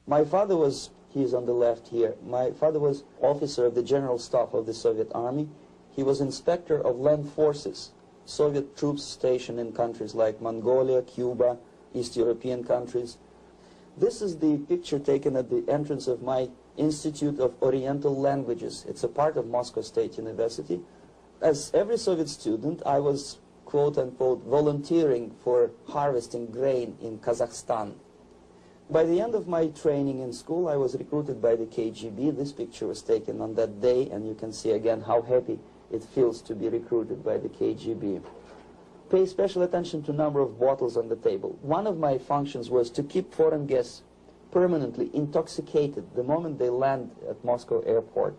My father was, he's on the left here, my father was officer of the General Staff of the Soviet Army. He was inspector of land forces, Soviet troops stationed in countries like Mongolia, Cuba, East European countries. This is the picture taken at the entrance of my Institute of Oriental Languages. It's a part of Moscow State University. As every Soviet student, I was, quote-unquote, volunteering for harvesting grain in Kazakhstan. By the end of my training in school, I was recruited by the KGB. This picture was taken on that day, and you can see again how happy it feels to be recruited by the KGB. Pay special attention to number of bottles on the table. One of my functions was to keep foreign guests permanently intoxicated the moment they land at Moscow airport.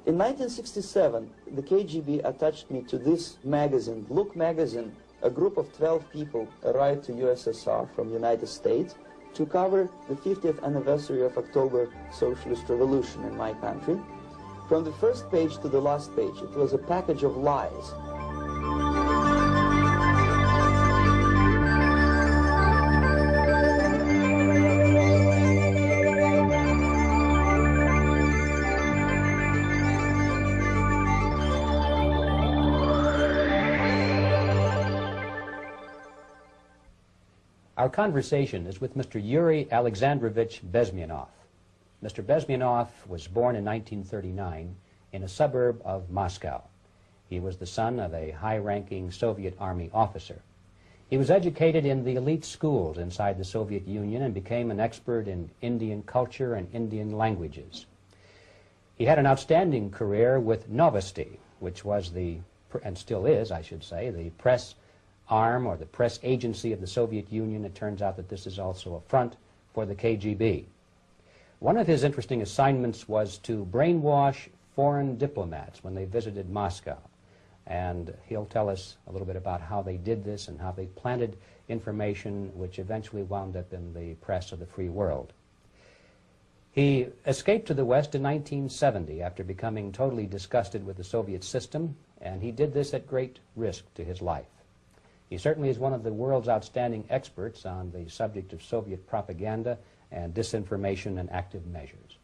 In 1967, the KGB attached me to this magazine, Look magazine. A group of 12 people arrived to USSR from the United States to cover the 50th anniversary of October Socialist Revolution in my country. From the first page to the last page, it was a package of lies. Our conversation is with Mr. Yuri Alexandrovich Bezmenov. Mr. Bezmenov was born in 1939 in a suburb of Moscow. He was the son of a high-ranking Soviet Army officer. He was educated in the elite schools inside the Soviet Union and became an expert in Indian culture and Indian languages. He had an outstanding career with Novosti, which was the, and still is, I should say, the press arm or the press agency of the Soviet Union. It turns out that this is also a front for the KGB. One of his interesting assignments was to brainwash foreign diplomats when they visited Moscow. And he'll tell us a little bit about how they did this and how they planted information which eventually wound up in the press of the free world. He escaped to the West in 1970 after becoming totally disgusted with the Soviet system, and he did this at great risk to his life. He certainly is one of the world's outstanding experts on the subject of Soviet propaganda and disinformation and active measures.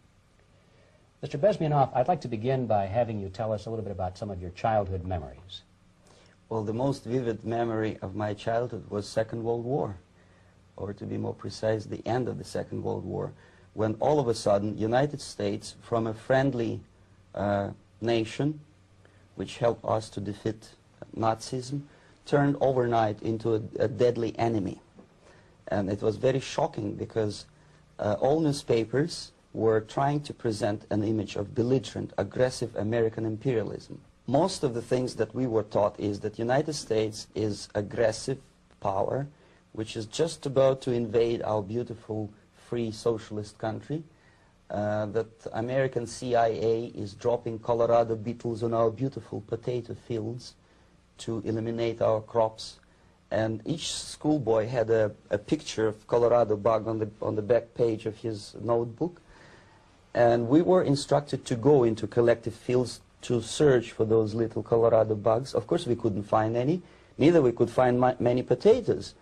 Mr. Bezmenov, I'd like to begin by having you tell us a little bit about some of your childhood memories. Well, the most vivid memory of my childhood was Second World War, or to be more precise, the end of the Second World War, when all of a sudden United States, from a friendly nation, which helped us to defeat Nazism, turned overnight into a deadly enemy. And it was very shocking because all newspapers were trying to present an image of belligerent, aggressive American imperialism. Most of the things that we were taught is that United States is aggressive power, which is just about to invade our beautiful, free, socialist country, that American CIA is dropping Colorado beetles on our beautiful potato fields to eliminate our crops. And each schoolboy had a picture of Colorado bug on the back page of his notebook. And we were instructed to go into collective fields to search for those little Colorado bugs. Of course, we couldn't find any. Neither we could find many potatoes.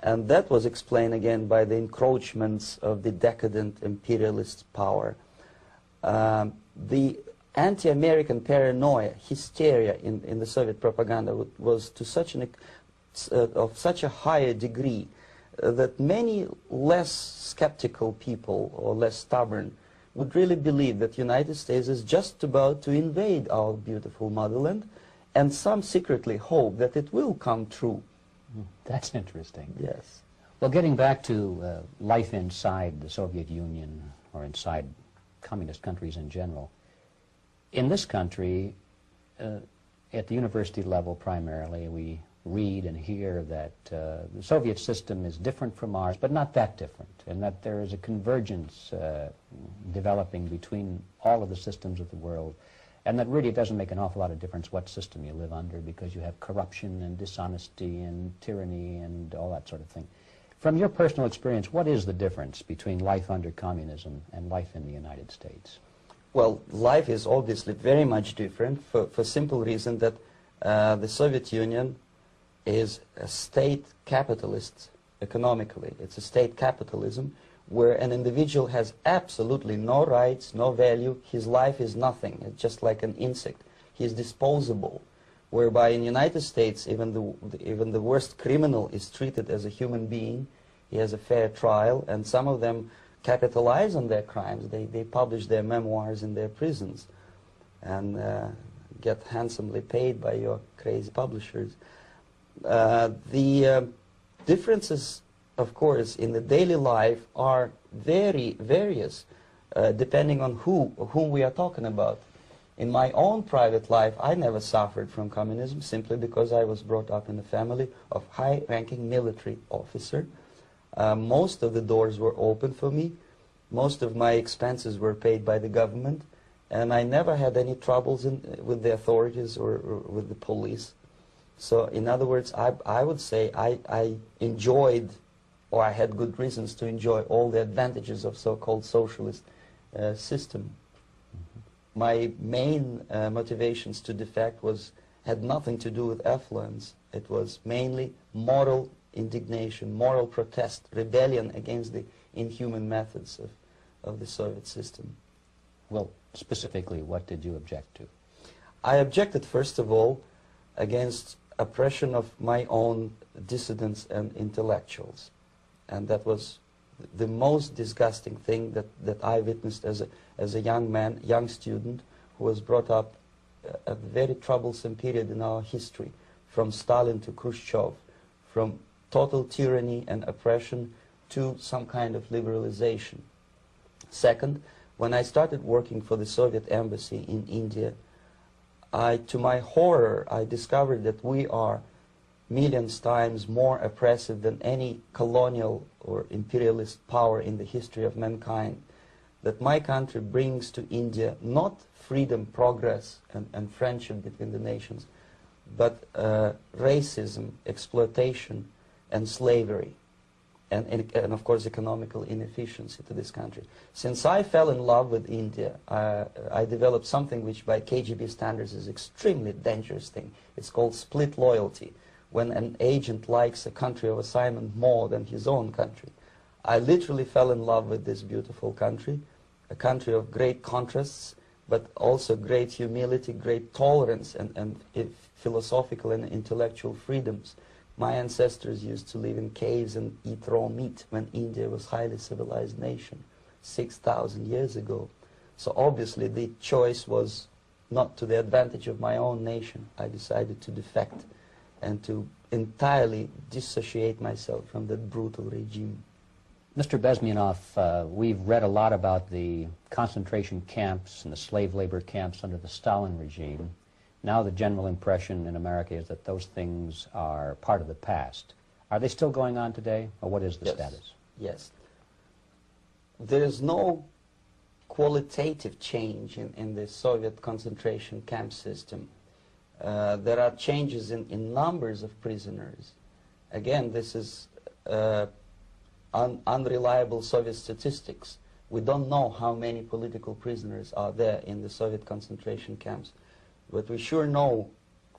And that was explained again by the encroachments of the decadent imperialist power. The anti-American paranoia, hysteria in the Soviet propaganda was to such of such a higher degree that many less skeptical people or less stubborn would really believe that the United States is just about to invade our beautiful motherland, and some secretly hope that it will come true. That's interesting. Yes. Well, getting back to life inside the Soviet Union or inside communist countries in general, in this country, at the university level primarily, we read and hear that the Soviet system is different from ours, but not that different, and that there is a convergence developing between all of the systems of the world, and that really it doesn't make an awful lot of difference what system you live under, because you have corruption and dishonesty and tyranny and all that sort of thing. From your personal experience, what is the difference between life under communism and life in the United States? Well, life is obviously very much different for simple reason that the Soviet Union is a state capitalist economically. It's a state capitalism where an individual has absolutely no rights, no value, his life is nothing, it's just like an insect. He is disposable, whereby in the United States even the worst criminal is treated as a human being, he has a fair trial, and some of them capitalize on their crimes. They publish their memoirs in their prisons and get handsomely paid by your crazy publishers. The differences, of course, in the daily life are very various depending on whom we are talking about. In my own private life, I never suffered from communism simply because I was brought up in a family of high-ranking military officer. Most of the doors were open for me. Most of my expenses were paid by the government, and I never had any troubles with the authorities or with the police. So, in other words, I would say I enjoyed, or I had good reasons to enjoy, all the advantages of so-called socialist system. My main motivations to defect had nothing to do with affluence. It was mainly moral indignation, moral protest, rebellion against the inhuman methods of the Soviet system. Well, specifically, what did you object to? I objected, first of all, against oppression of my own dissidents and intellectuals. And that was the most disgusting thing that I witnessed as a young man, young student, who was brought up a very troublesome period in our history, from Stalin to Khrushchev, from total tyranny and oppression to some kind of liberalization. Second, when I started working for the Soviet embassy in India, to my horror, I discovered that we are millions times more oppressive than any colonial or imperialist power in the history of mankind. That my country brings to India not freedom, progress, and friendship between the nations, but racism, exploitation, and slavery, and of course economical inefficiency to this country. Since I fell in love with India, I developed something which by KGB standards is extremely dangerous thing. It's called split loyalty, when an agent likes a country of assignment more than his own country. I literally fell in love with this beautiful country, a country of great contrasts, but also great humility, great tolerance, and philosophical and intellectual freedoms. My ancestors used to live in caves and eat raw meat when India was a highly civilized nation 6,000 years ago. So obviously the choice was not to the advantage of my own nation. I decided to defect and to entirely dissociate myself from that brutal regime. Mr. Bezmenov, we've read a lot about the concentration camps and the slave labor camps under the Stalin regime. Now the general impression in America is that those things are part of the past. Are they still going on today, or what is the status? Yes. There is no qualitative change in the Soviet concentration camp system. There are changes in numbers of prisoners. Again, this is unreliable Soviet statistics. We don't know how many political prisoners are there in the Soviet concentration camps. But we sure know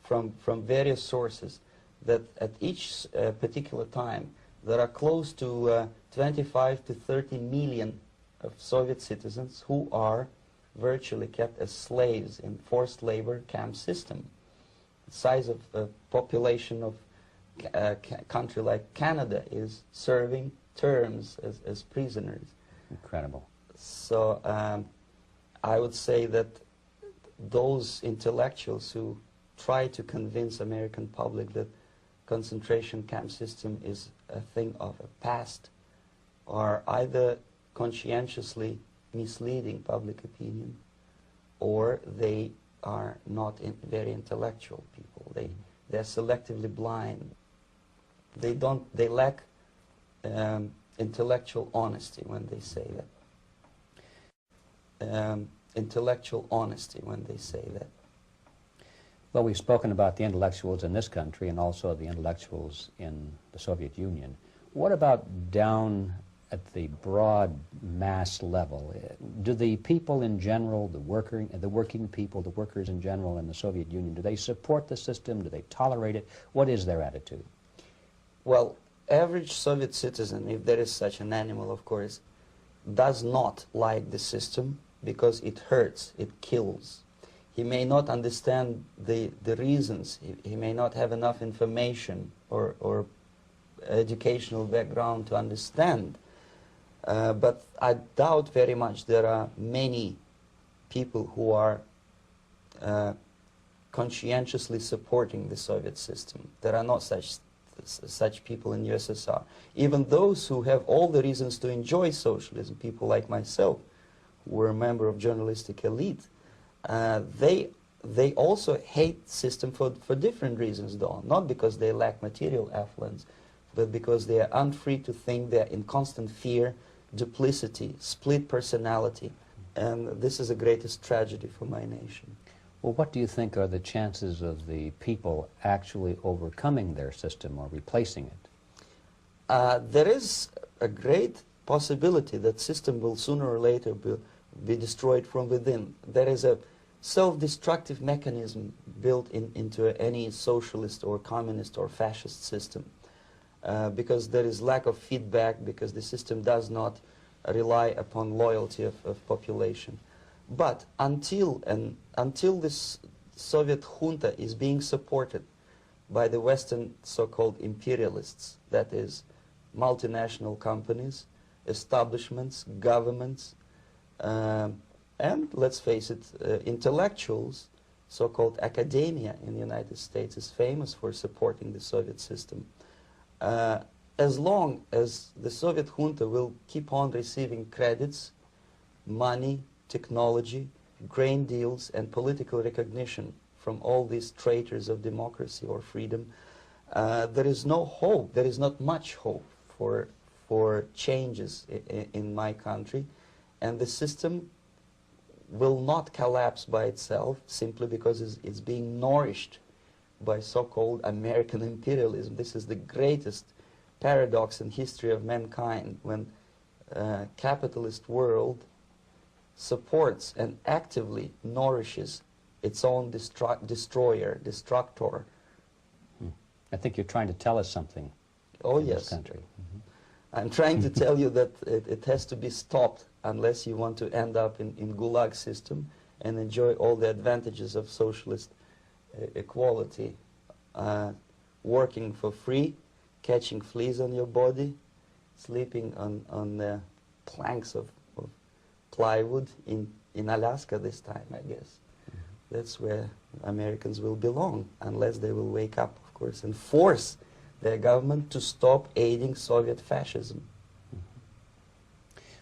from various sources that at each particular time there are close to 25 to 30 million of Soviet citizens who are virtually kept as slaves in forced labor camp system. The size of the population of a country like Canada is serving terms as prisoners. Incredible. So I would say that those intellectuals who try to convince American public that concentration camp system is a thing of a past are either conscientiously misleading public opinion, or they are not very intellectual people. They're selectively blind. They lack intellectual honesty when they say that. Intellectual honesty when they say that. Well, we've spoken about the intellectuals in this country and also the intellectuals in the Soviet Union. What about down at the broad mass level? Do the people in general, the working people, the workers in general in the Soviet Union, do they support the system? Do they tolerate it? What is their attitude? Well, average Soviet citizen, if there is such an animal, of course, does not like the system because it hurts, it kills. He may not understand the reasons. He may not have enough information or educational background to understand. But I doubt very much there are many people who are conscientiously supporting the Soviet system. There are not such people in USSR. Even those who have all the reasons to enjoy socialism, people like myself, who were a member of journalistic elite, they also hate system for different reasons, though. Not because they lack material affluence, but because they are unfree to think, they're in constant fear, duplicity, split personality. And this is the greatest tragedy for my nation. Well, what do you think are the chances of the people actually overcoming their system or replacing it? There is a great possibility that system will sooner or later be destroyed from within. There is a self-destructive mechanism built into any socialist or communist or fascist system, because there is lack of feedback, because the system does not rely upon loyalty of population. But until this Soviet junta is being supported by the Western so-called imperialists, that is, multinational companies, establishments, governments, and, let's face it, intellectuals, so-called academia in the United States is famous for supporting the Soviet system. As long as the Soviet junta will keep on receiving credits, money, technology, grain deals, and political recognition from all these traitors of democracy or freedom, there is no hope, there is not much hope for changes in my country, and the system will not collapse by itself simply because it's being nourished by so-called American imperialism. This is the greatest paradox in history of mankind, when capitalist world supports and actively nourishes its own destroyer, destructor. I think you're trying to tell us something. Oh, in yes. This country. I'm trying to tell you that it has to be stopped unless you want to end up in Gulag system and enjoy all the advantages of socialist equality. Working for free, catching fleas on your body, sleeping on the planks of plywood in Alaska this time, I guess. That's where Americans will belong, unless they will wake up, of course, and force their government to stop aiding Soviet fascism.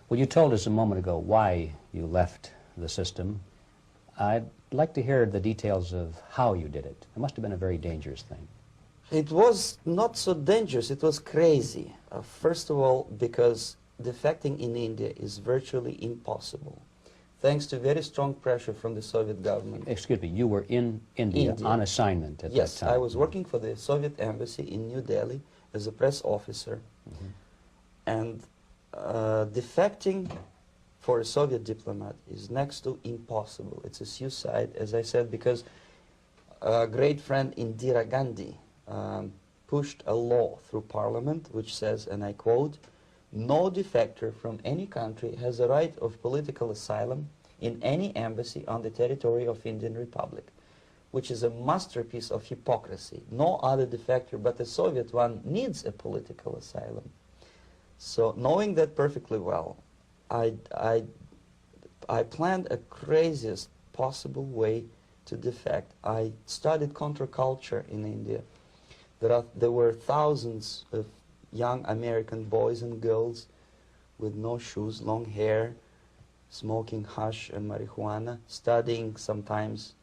Well, you told us a moment ago why you left the system. I'd like to hear the details of how you did it. It must have been a very dangerous thing. It was not so dangerous, it was crazy. First of all, because defecting in India is virtually impossible, thanks to very strong pressure from the Soviet government. Excuse me, you were in India on assignment at that time. Yes, I was working for the Soviet embassy in New Delhi as a press officer. And defecting for a Soviet diplomat is next to impossible. It's a suicide, as I said, because a great friend Indira Gandhi pushed a law through parliament which says, and I quote, "No defector from any country has a right of political asylum in any embassy on the territory of Indian Republic," which is a masterpiece of hypocrisy. No other defector but the Soviet one needs a political asylum. So knowing that perfectly well, I planned a craziest possible way to defect. I studied counterculture in India. There were thousands of young American boys and girls with no shoes, long hair, smoking hash and marijuana, studying sometimes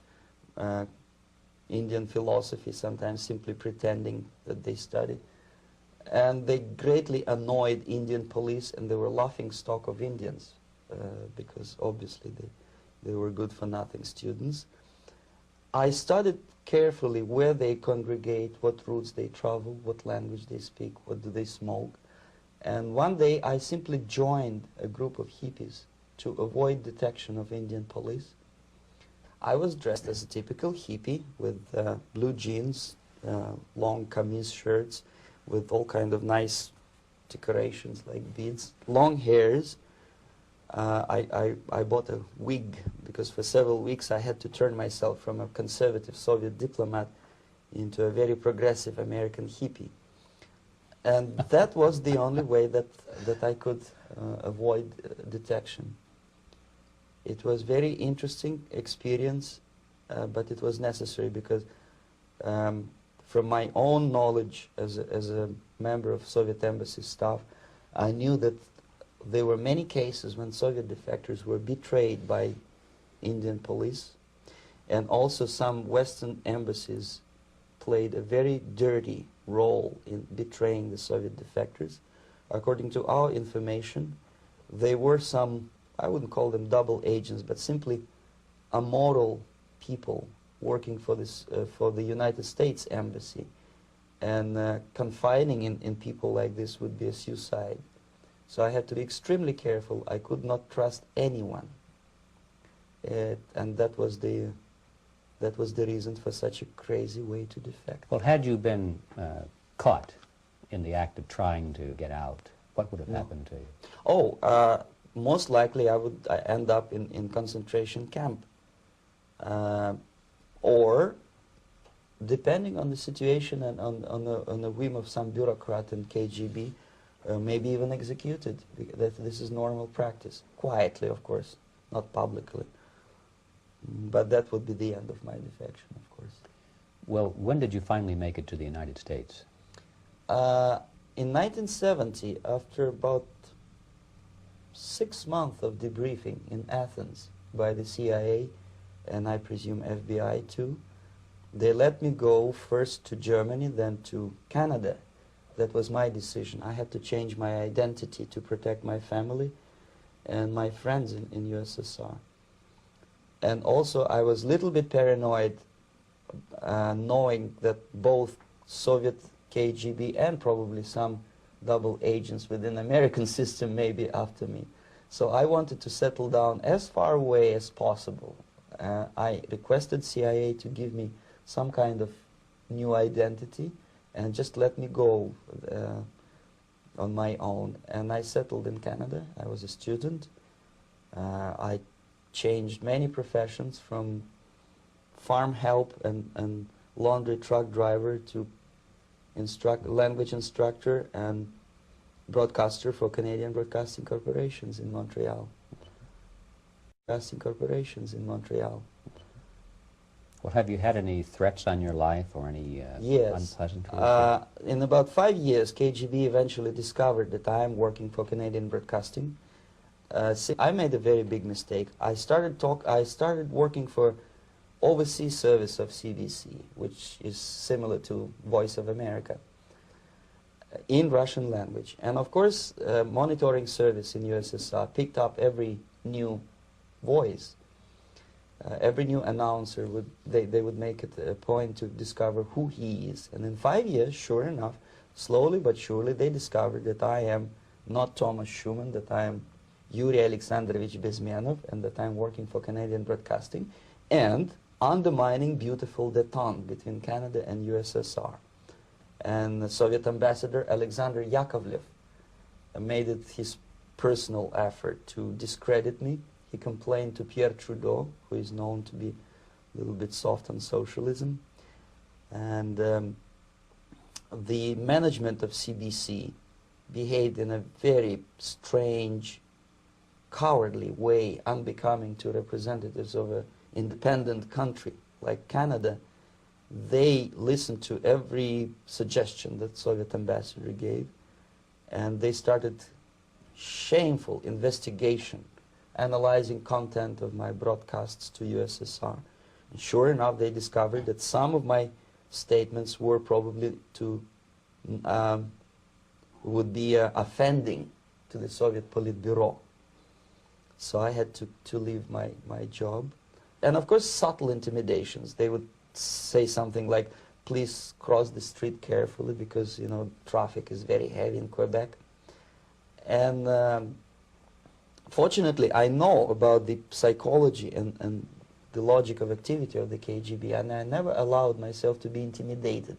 Indian philosophy, sometimes simply pretending that they study. And they greatly annoyed Indian police, and they were laughing stock of Indians because obviously they were good-for-nothing students. I studied carefully where they congregate, what routes they travel, what language they speak, what do they smoke. And one day I simply joined a group of hippies to avoid detection of Indian police. I was dressed as a typical hippie with blue jeans, long camise shirts, with all kind of nice decorations like beads, long hairs, I bought a wig because for several weeks I had to turn myself from a conservative Soviet diplomat into a very progressive American hippie. And that was the only way that I could avoid detection. It was very interesting experience, but it was necessary because from my own knowledge as a member of Soviet embassy staff, I knew that there were many cases when Soviet defectors were betrayed by Indian police, and also some Western embassies played a very dirty role in betraying the Soviet defectors. According to our information, they were some, I wouldn't call them double agents, but simply immoral people working for this for the United States embassy, and confining in people like this would be a suicide. So I had to be extremely careful. I could not trust anyone, and that was the reason for such a crazy way to defect. Well, had you been caught in the act of trying to get out, what would have happened to you? Oh, most likely I would end up in concentration camp, or depending on the situation and on the whim of some bureaucrat in KGB, maybe even executed. This is normal practice, quietly, of course, not publicly. But that would be the end of my defection, of course. Well, when did you finally make it to the United States? In 1970, after about 6 months of debriefing in Athens by the CIA, and I presume FBI too, they let me go first to Germany, then to Canada. That was my decision. I had to change my identity to protect my family and my friends in USSR. And also I was a little bit paranoid, knowing that both Soviet KGB and probably some double agents within the American system may be after me. So I wanted to settle down as far away as possible. I requested CIA to give me some kind of new identity and just let me go on my own. And I settled in Canada. I was a student. I changed many professions, from farm help and laundry truck driver to language instructor and broadcaster for Canadian Broadcasting Corporations in Montreal. Well, have you had any threats on your life or any yes. unpleasant In about 5 years, KGB eventually discovered that I am working for Canadian Broadcasting. I made a very big mistake. I started working for overseas service of CBC, which is similar to Voice of America, in Russian language. And of course, monitoring service in USSR picked up every new voice. Every new announcer they would make it a point to discover who he is. And in 5 years, sure enough, slowly but surely, they discovered that I am not Thomas Schumann, that I am Yuri Alexandrovich Bezmenov, and that I'm working for Canadian Broadcasting, and undermining beautiful détente between Canada and USSR. And the Soviet ambassador Alexander Yakovlev made it his personal effort to discredit me. He complained to Pierre Trudeau, who is known to be a little bit soft on socialism. And the management of CBC behaved in a very strange, cowardly way, unbecoming to representatives of an independent country like Canada. They listened to every suggestion that Soviet ambassador gave, and they started shameful investigation, analyzing content of my broadcasts to USSR. And sure enough, they discovered that some of my statements were probably would be offending to the Soviet Politburo. So I had to leave my job. And of course, subtle intimidations. They would say something like, please cross the street carefully because, you know, traffic is very heavy in Quebec. And fortunately, I know about the psychology and the logic of activity of the KGB, and I never allowed myself to be intimidated.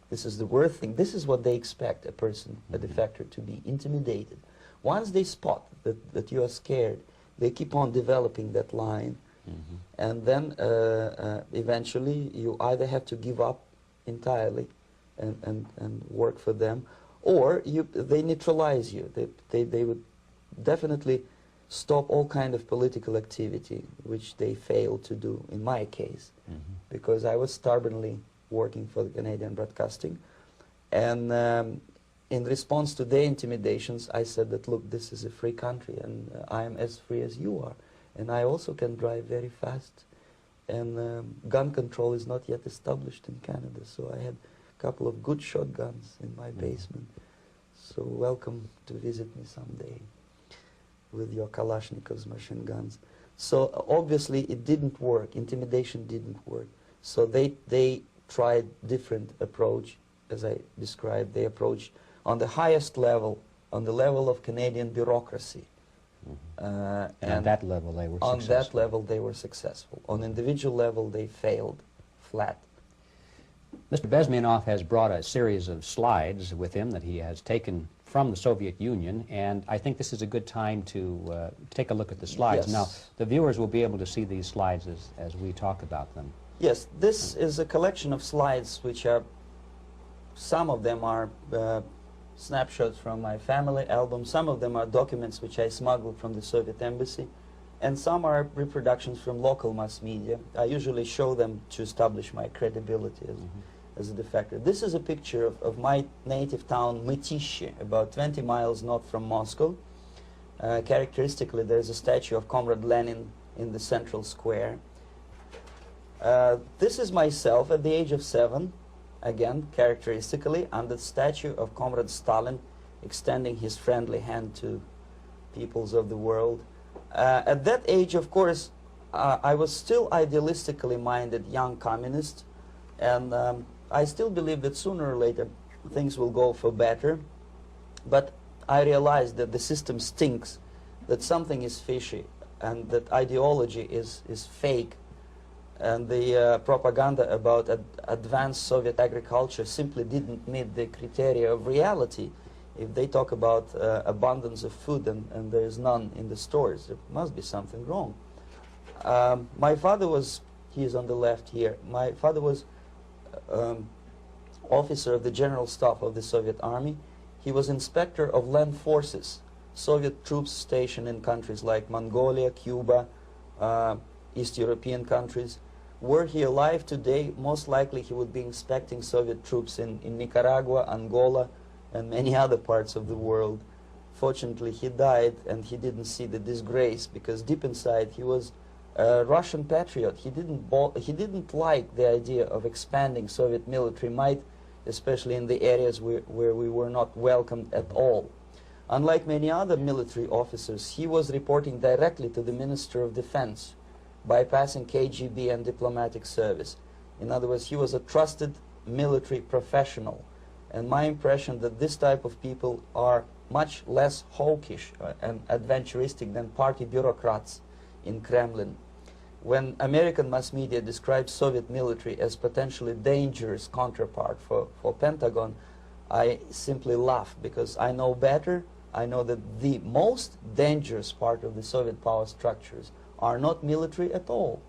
This is the worst thing. This is what they expect a person, a defector, to be intimidated. Once they spot that you are scared, they keep on developing that line, and then eventually you either have to give up entirely and work for them, or they neutralize you. They would definitely stop all kind of political activity, which they failed to do in my case, because I was stubbornly working for the Canadian Broadcasting, and in response to their intimidations, I said that, look, this is a free country, and I am as free as you are, and I also can drive very fast, and gun control is not yet established in Canada, so I had a couple of good shotguns in my basement, so welcome to visit me someday with your Kalashnikovs machine guns. So obviously it didn't work, intimidation didn't work, so they tried different approach, as I described. They approached on the highest level, on the level of Canadian bureaucracy. And on that level they were successful. On that level they were successful. On individual level they failed flat. Mr. Bezmenov has brought a series of slides with him that he has taken from the Soviet Union, and I think this is a good time to take a look at the slides. Yes. Now, the viewers will be able to see these slides as we talk about them. Yes, this is a collection of slides which are, some of them are snapshots from my family album, some of them are documents which I smuggled from the Soviet embassy, and some are reproductions from local mass media. I usually show them to establish my credibility as a defector. This is a picture of my native town, Mытищи, about 20 miles north from Moscow. Characteristically, there's a statue of Comrade Lenin in the central square. This is myself at the age of 7, again, characteristically, and the statue of Comrade Stalin extending his friendly hand to peoples of the world. At that age, of course, I was still idealistically minded young communist, and I still believe that sooner or later things will go for better, but I realized that the system stinks, that something is fishy, and that ideology is fake, and the propaganda about advanced Soviet agriculture simply didn't meet the criteria of reality. If they talk about abundance of food and there is none in the stores, there must be something wrong. My father was, he is on the left here, my father was officer of the General Staff of the Soviet Army. He was inspector of land forces, Soviet troops stationed in countries like Mongolia, Cuba, East European countries. Were he alive today, most likely he would be inspecting Soviet troops in Nicaragua, Angola, and many other parts of the world. Fortunately, he died, and he didn't see the disgrace, because deep inside he was a Russian patriot. He didn't like the idea of expanding Soviet military might, especially in the areas where we were not welcomed at all. Unlike many other military officers, he was reporting directly to the Minister of Defense, bypassing KGB and diplomatic service. In other words, he was a trusted military professional. And my impression that this type of people are much less hawkish and adventuristic than party bureaucrats in Kremlin. When American mass media describes Soviet military as potentially dangerous counterpart for Pentagon, I simply laugh, because I know better. I know that the most dangerous part of the Soviet power structures are not military at all.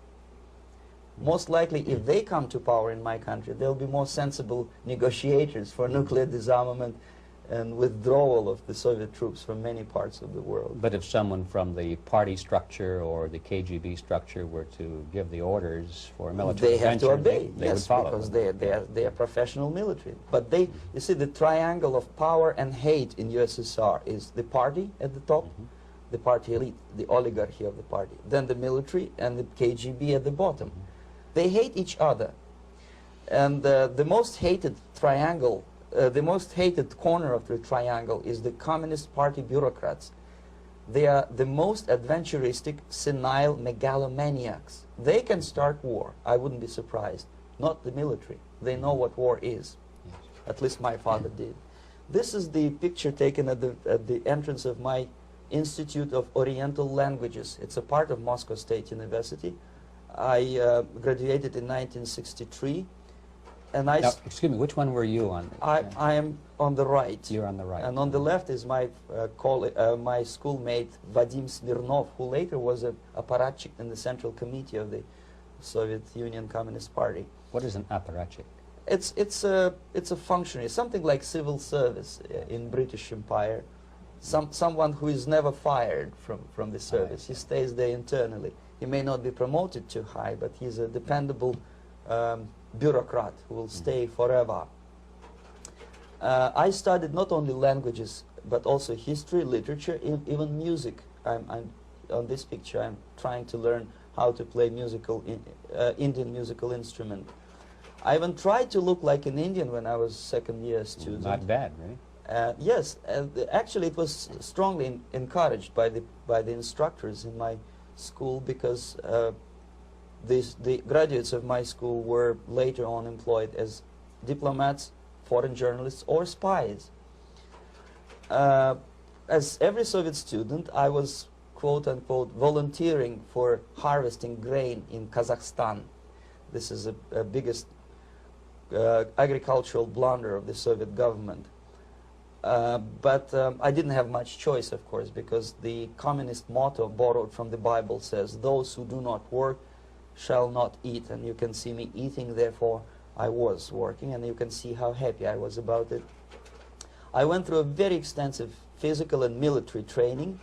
Most likely, if they come to power in my country, they'll be more sensible negotiators for nuclear disarmament and withdrawal of the Soviet troops from many parts of the world. But if someone from the party structure or the KGB structure were to give the orders for a military intervention, they have to obey, they yes, would follow because them. they are professional military. But they, you see, the triangle of power and hate in USSR is the party at the top, the party elite, the oligarchy of the party, then the military and the KGB at the bottom. They hate each other, and the most hated triangle, the most hated corner of the triangle is the Communist Party bureaucrats. They are the most adventuristic, senile megalomaniacs. They can start war, I wouldn't be surprised. Not the military. They know what war is. Yes. At least my father did. This is the picture taken at the entrance of my Institute of Oriental Languages. It's a part of Moscow State University. I graduated in 1963. And I Now, excuse me, which one were you on? I am on the right. You're on the right. And on the left is my my schoolmate Vadim Smirnov, who later was a apparatchik in the Central Committee of the Soviet Union Communist Party. What is an apparatchik? It's a functionary, something like civil service in British Empire. Someone who is never fired from the service. He stays there internally. He may not be promoted too high, but he's a dependable bureaucrat who will stay forever. I studied not only languages, but also history, literature, even music. I'm on this picture, I'm trying to learn how to play Indian musical instrument. I even tried to look like an Indian when I was second-year student. Not bad, really. Yes, actually it was strongly encouraged by the instructors in my school, because the graduates of my school were later on employed as diplomats, foreign journalists, or spies. As every Soviet student, I was quote-unquote volunteering for harvesting grain in Kazakhstan. This is the biggest agricultural blunder of the Soviet government. But I didn't have much choice, of course, because the communist motto borrowed from the Bible says, "Those who do not work shall not eat." And you can see me eating, therefore I was working, and you can see how happy I was about it. I went through a very extensive physical and military training,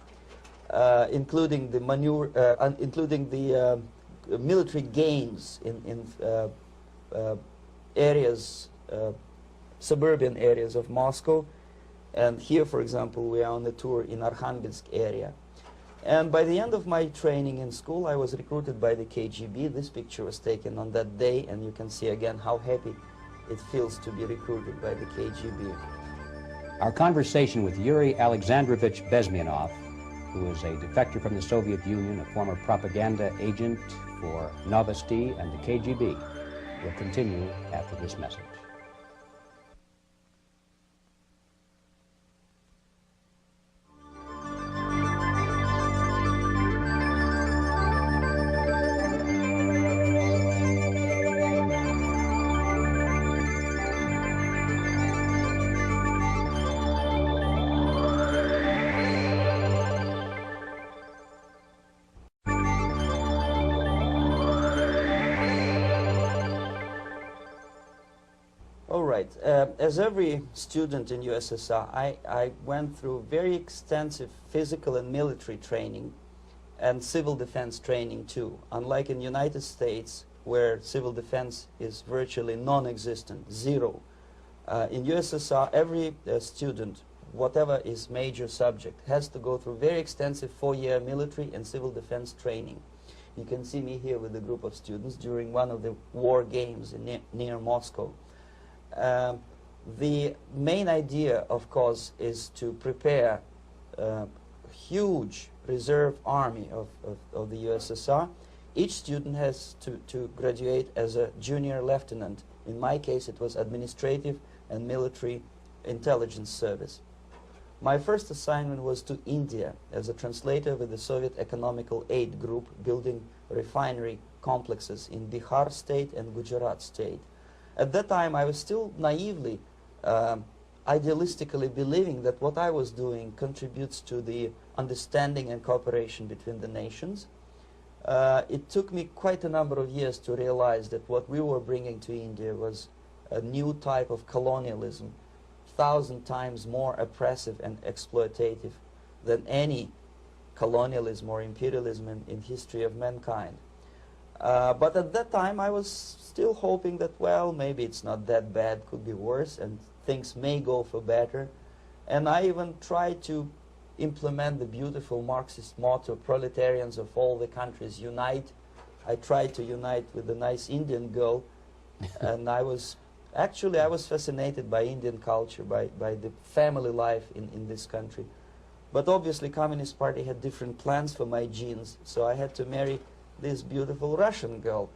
including the military games in areas, suburban areas of Moscow. And here, for example, we are on a tour in Arkhangelsk area. And by the end of my training in school, I was recruited by the KGB. This picture was taken on that day, and you can see again how happy it feels to be recruited by the KGB. Our conversation with Yuri Alexandrovich Bezmenov, who is a defector from the Soviet Union, a former propaganda agent for Novosti and the KGB, will continue after this message. As every student in USSR, I went through very extensive physical and military training and civil defense training too. Unlike in the United States, where civil defense is virtually non-existent, zero. In USSR, every student, whatever his major subject, has to go through very extensive 4-year military and civil defense training. You can see me here with a group of students during one of the war games near Moscow. The main idea, of course, is to prepare a huge reserve army of the USSR. Each student has to graduate as a junior lieutenant. In my case, it was administrative and military intelligence service. My first assignment was to India as a translator with the Soviet Economical Aid Group, building refinery complexes in Bihar state and Gujarat state. At that time, I was still naively, idealistically believing that what I was doing contributes to the understanding and cooperation between the nations. It took me quite a number of years to realize that what we were bringing to India was a new type of colonialism, 1,000 times more oppressive and exploitative than any colonialism or imperialism in history of mankind. But at that time, I was still hoping that, well, maybe it's not that bad, could be worse, and things may go for better. And I even tried to implement the beautiful Marxist motto, proletarians of all the countries unite. I tried to unite with a nice Indian girl, and I was fascinated by Indian culture, by the family life in this country. But obviously, Communist Party had different plans for my genes, so I had to marry this beautiful Russian girl.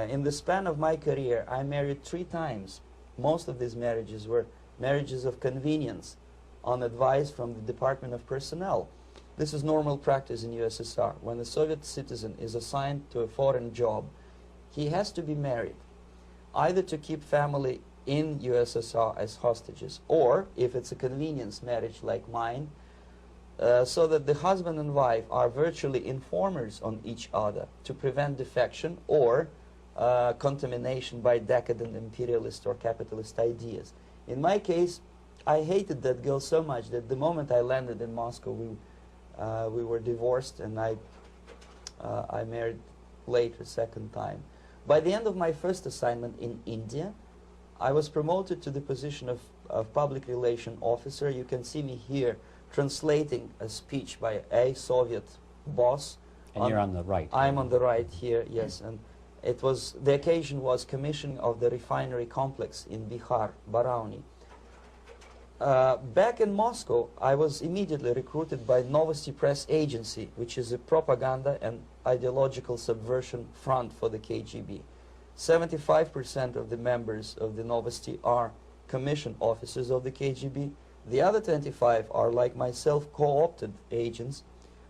In the span of my career, I married 3 times. Most of these marriages were marriages of convenience on advice from the Department of Personnel. This is normal practice in USSR. When a Soviet citizen is assigned to a foreign job, he has to be married. either to keep family in USSR as hostages, or, if it's a convenience marriage like mine, so that the husband and wife are virtually informers on each other to prevent defection or contamination by decadent imperialist or capitalist ideas. In my case, I hated that girl so much that the moment I landed in Moscow, we were divorced, and I married later, second time. By the end of my first assignment in India, I was promoted to the position of public relation officer. You can see me here translating a speech by a Soviet boss. And you're on the right. I'm on the right here, yes. And it was, the occasion was commissioning of the refinery complex in Bihar, Barauni. Back in Moscow, I was immediately recruited by Novosti Press Agency, which is a propaganda and ideological subversion front for the KGB. 75% of the members of the Novosti are commissioned officers of the KGB. The other 25 are, like myself, co-opted agents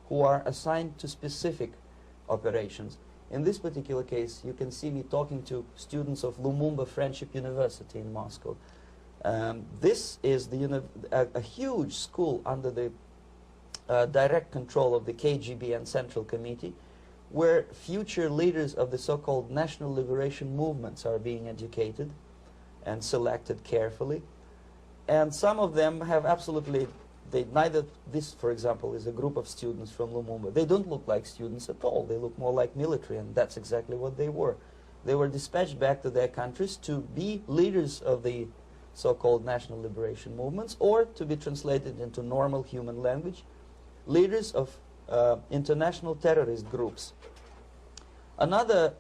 who are assigned to specific operations. In this particular case, you can see me talking to students of Lumumba Friendship University in Moscow. This is a huge school under the direct control of the KGB and Central Committee, where future leaders of the so-called national liberation movements are being educated and selected carefully. And some of them have absolutely, neither, this for example is a group of students from Lumumba. They don't look like students at all. They look more like military, and that's exactly what they were. They were dispatched back to their countries to be leaders of the so-called national liberation movements, or to be translated into normal human language, leaders of international terrorist groups. Another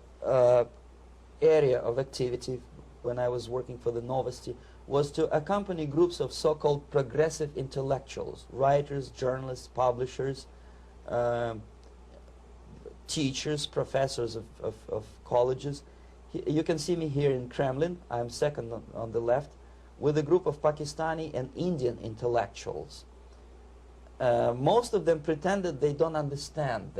area of activity when I was working for the Novosti was to accompany groups of so-called progressive intellectuals, writers, journalists, publishers, teachers, professors of colleges. You can see me here in Kremlin. I'm second on the left, with a group of Pakistani and Indian intellectuals. Most of them pretended they don't understand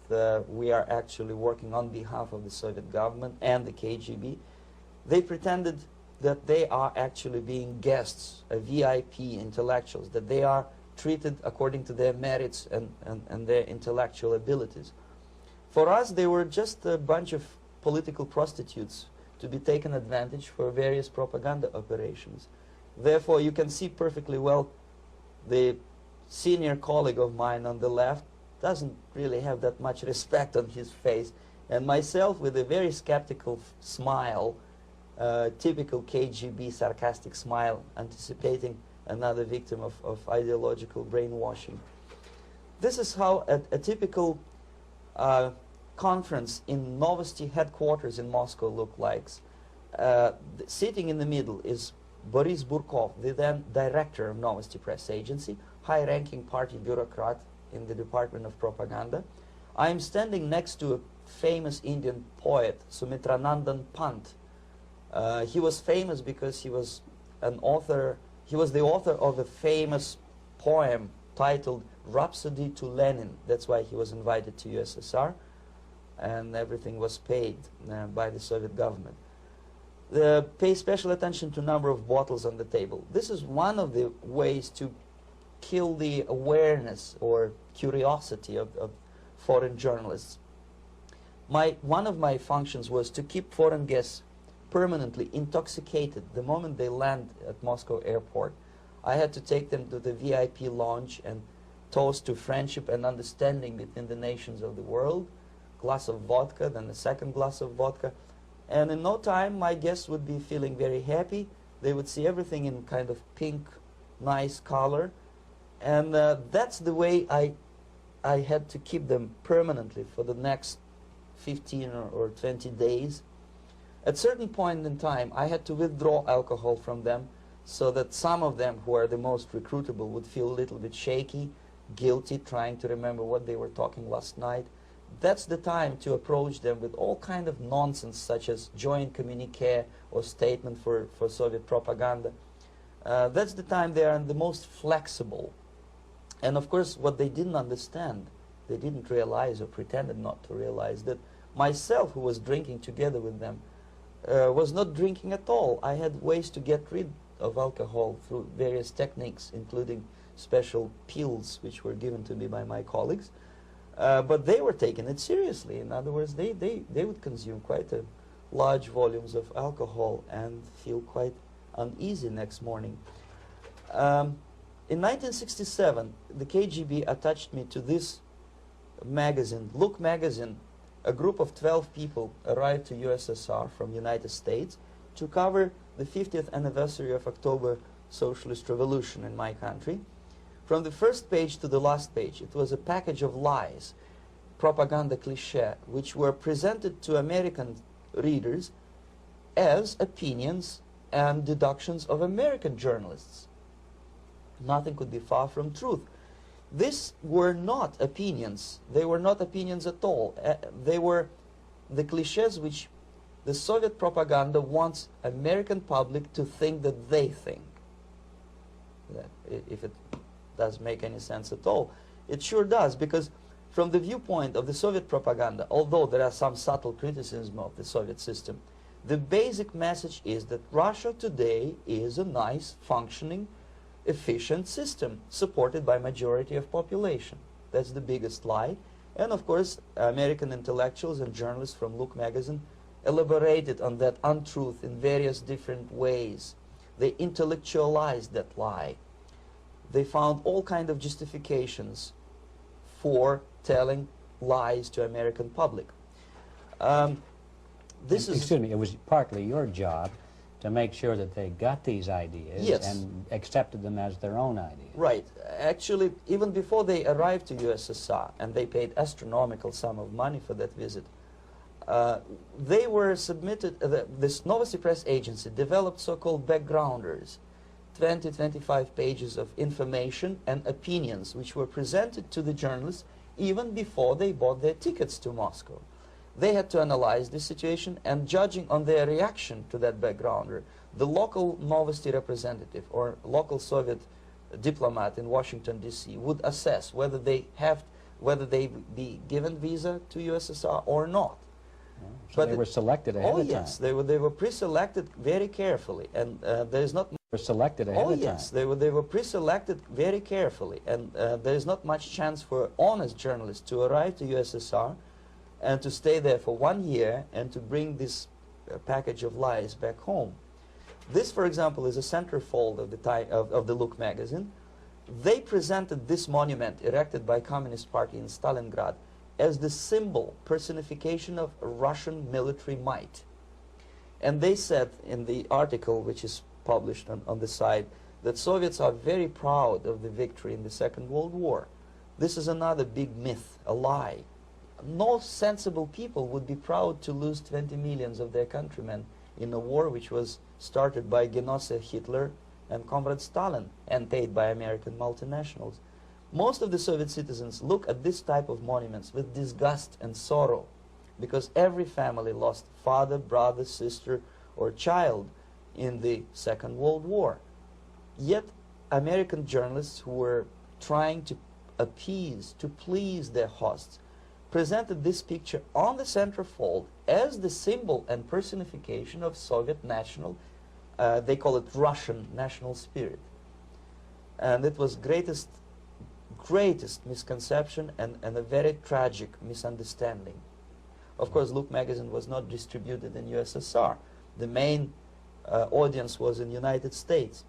that we are actually working on behalf of the Soviet government and the KGB. They pretended that they are actually being guests, VIP intellectuals, that they are treated according to their merits and their intellectual abilities. For us, they were just a bunch of political prostitutes to be taken advantage for various propaganda operations. Therefore, you can see perfectly well the senior colleague of mine on the left doesn't really have that much respect on his face, and myself with a very skeptical smile, typical KGB sarcastic smile, anticipating another victim of ideological brainwashing. This is how a typical conference in Novosti headquarters in Moscow looked like. Sitting in the middle is Boris Burkov, the then director of Novosti Press Agency, high-ranking party bureaucrat in the Department of Propaganda. I am standing next to a famous Indian poet, Sumitranandan Pant. He was famous because he was an author. He was the author of a famous poem titled Rhapsody to Lenin. That's why he was invited to USSR, and everything was paid by the Soviet government. Pay special attention to number of bottles on the table. This is one of the ways to kill the awareness or curiosity of foreign journalists. One of my functions was to keep foreign guests permanently intoxicated the moment they land at Moscow airport. I had to take them to the VIP lounge and toast to friendship and understanding between the nations of the world. Glass of vodka, then a second glass of vodka. And in no time, my guests would be feeling very happy. They would see everything in kind of pink, nice color. And that's the way I had to keep them permanently for the next 15 or 20 days. At certain point in time, I had to withdraw alcohol from them so that some of them who are the most recruitable would feel a little bit shaky, guilty, trying to remember what they were talking last night. That's the time to approach them with all kind of nonsense, such as joint communique or statement for Soviet propaganda. That's the time they are the most flexible. And of course, what they didn't understand, they didn't realize or pretended not to realize, that myself, who was drinking together with them, was not drinking at all. I had ways to get rid of alcohol through various techniques, including special pills which were given to me by my colleagues. But they were taking it seriously. In other words, they would consume quite large volumes of alcohol and feel quite uneasy next morning. In 1967, the KGB attached me to this magazine, Look magazine. A group of 12 people arrived to USSR from United States to cover the 50th anniversary of October Socialist Revolution in my country. From the first page to the last page, it was a package of lies, propaganda cliché, which were presented to American readers as opinions and deductions of American journalists. Nothing could be far from truth. These were not opinions. They were not opinions at all. They were the clichés which the Soviet propaganda wants American public to think that they think. That if it does make any sense at all. It sure does, because from the viewpoint of the Soviet propaganda, although there are some subtle criticisms of the Soviet system, the basic message is that Russia today is a nice, functioning, efficient system supported by majority of population. That's the biggest lie. And of course, American intellectuals and journalists from Look magazine elaborated on that untruth in various different ways. They intellectualized that lie. They found all kinds of justifications for telling lies to American public. Excuse me, it was partly your job to make sure that they got these ideas, yes, and accepted them as their own ideas. Right. Actually, even before they arrived to USSR, and they paid astronomical sum of money for that visit, they were submitted, this Novosti Press agency developed so-called backgrounders, 20-25 pages of information and opinions which were presented to the journalists even before they bought their tickets to Moscow. They had to analyze the situation, and judging on their reaction to that backgrounder, the local Novosti representative or local Soviet diplomat in Washington, D.C. would assess whether they be given visa to USSR or not. So but they were selected ahead of time. Oh yes, they were pre-selected very carefully, and there is not. Were selected ahead of time. Oh yes, they were pre-selected very carefully, and there is not much chance for honest journalists to arrive to USSR and to stay there for 1 year and to bring this package of lies back home. This, for example, is a centerfold of the Look magazine. They presented this monument erected by Communist Party in Stalingrad as the symbol, personification of Russian military might. And they said in the article, which is published on the site, that Soviets are very proud of the victory in the Second World War. This is another big myth, a lie. No sensible people would be proud to lose 20 millions of their countrymen in a war which was started by Genoese Hitler and Comrade Stalin and paid by American multinationals. Most of the Soviet citizens look at this type of monuments with disgust and sorrow, because every family lost father, brother, sister, or child in the Second World War. Yet American journalists who were trying to appease, to please their hosts, presented this picture on the centerfold as the symbol and personification of Soviet national, they call it Russian national spirit. And it was greatest misconception and a very tragic misunderstanding. Of course, Look magazine was not distributed in USSR. The main audience was in the United States.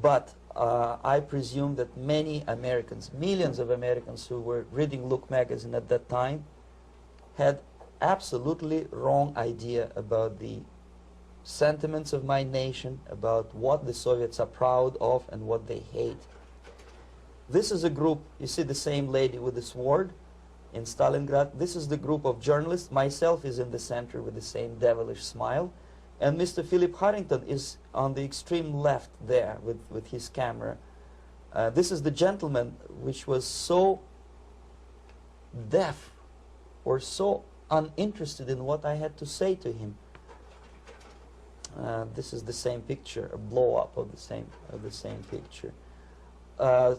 But I presume that many Americans, millions of Americans who were reading Look magazine at that time, had absolutely wrong idea about the sentiments of my nation, about what the Soviets are proud of and what they hate. This is a group, you see the same lady with the sword in Stalingrad. This is the group of journalists. Myself is in the center with the same devilish smile. And Mr. Philip Harrington is on the extreme left there with his camera. This is the gentleman which was so deaf or so uninterested in what I had to say to him. This is the same picture, a blow-up of the same picture.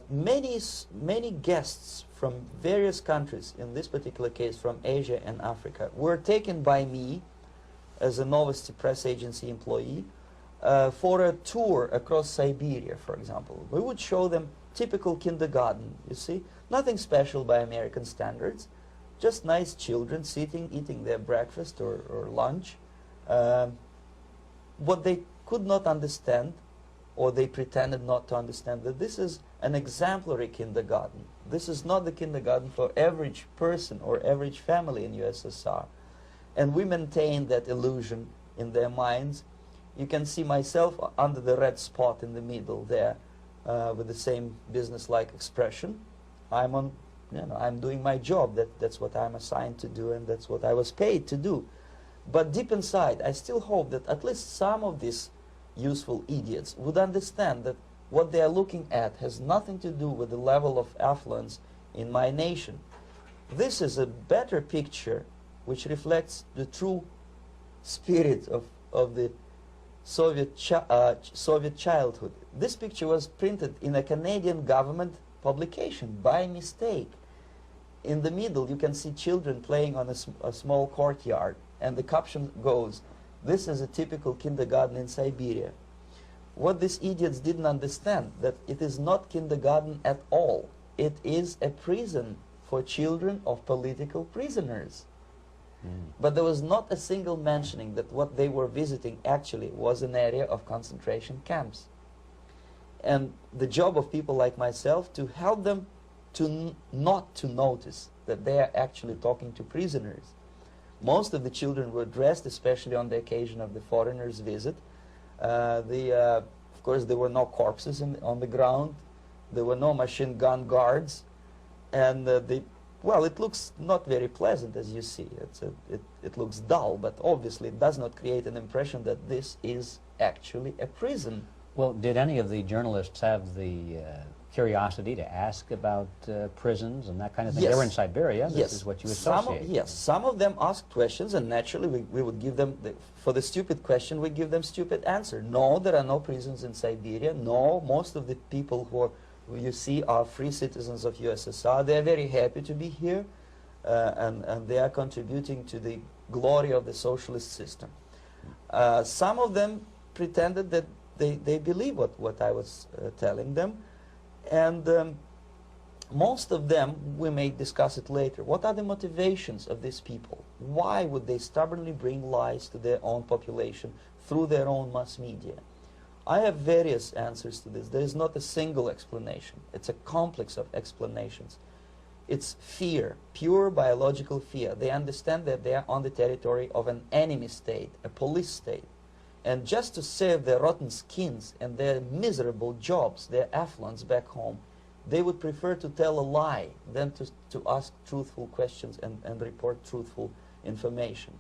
Many guests from various countries, in this particular case from Asia and Africa, were taken by me as a Novosti press agency employee for a tour across Siberia, for example. We would show them typical kindergarten, you see, nothing special by American standards, just nice children sitting, eating their breakfast or lunch. What they could not understand, or they pretended not to understand, that this is an exemplary kindergarten. This is not the kindergarten for average person or average family in USSR. And we maintain that illusion in their minds. You can see myself under the red spot in the middle there with the same business-like expression. I'm doing my job. That's what I'm assigned to do, and that's what I was paid to do. But deep inside, I still hope that at least some of these useful idiots would understand that what they are looking at has nothing to do with the level of affluence in my nation. This is a better picture which reflects the true spirit of the Soviet childhood. This picture was printed in a Canadian government publication by mistake. In the middle you can see children playing on a small courtyard, and the caption goes, "This is a typical kindergarten in Siberia." What these idiots didn't understand, that it is not kindergarten at all. It is a prison for children of political prisoners. But there was not a single mentioning that what they were visiting actually was an area of concentration camps. And the job of people like myself to help them to not to notice that they are actually talking to prisoners. Most of the children were dressed, especially on the occasion of the foreigners' visit. Of course, there were no corpses on the ground. There were no machine gun guards. And well, it looks not very pleasant, as you see. It looks dull, but obviously it does not create an impression that this is actually a prison. Well, did any of the journalists have the curiosity to ask about prisons and that kind of thing? Yes. They were in Siberia. This Yes. is what you associate. Yes, some of them asked questions, and naturally we would give them, for the stupid question, we give them stupid answer. No, there are no prisons in Siberia. No, most of the people who you see are free citizens of USSR. They are very happy to be here, and they are contributing to the glory of the socialist system. Some of them pretended that they believe what I was telling them, and most of them, we may discuss it later, what are the motivations of these people? Why would they stubbornly bring lies to their own population through their own mass media? I have various answers to this. There is not a single explanation. It's a complex of explanations. It's fear, pure biological fear. They understand that they are on the territory of an enemy state, a police state. And just to save their rotten skins and their miserable jobs, their affluence back home, they would prefer to tell a lie than to ask truthful questions and report truthful information.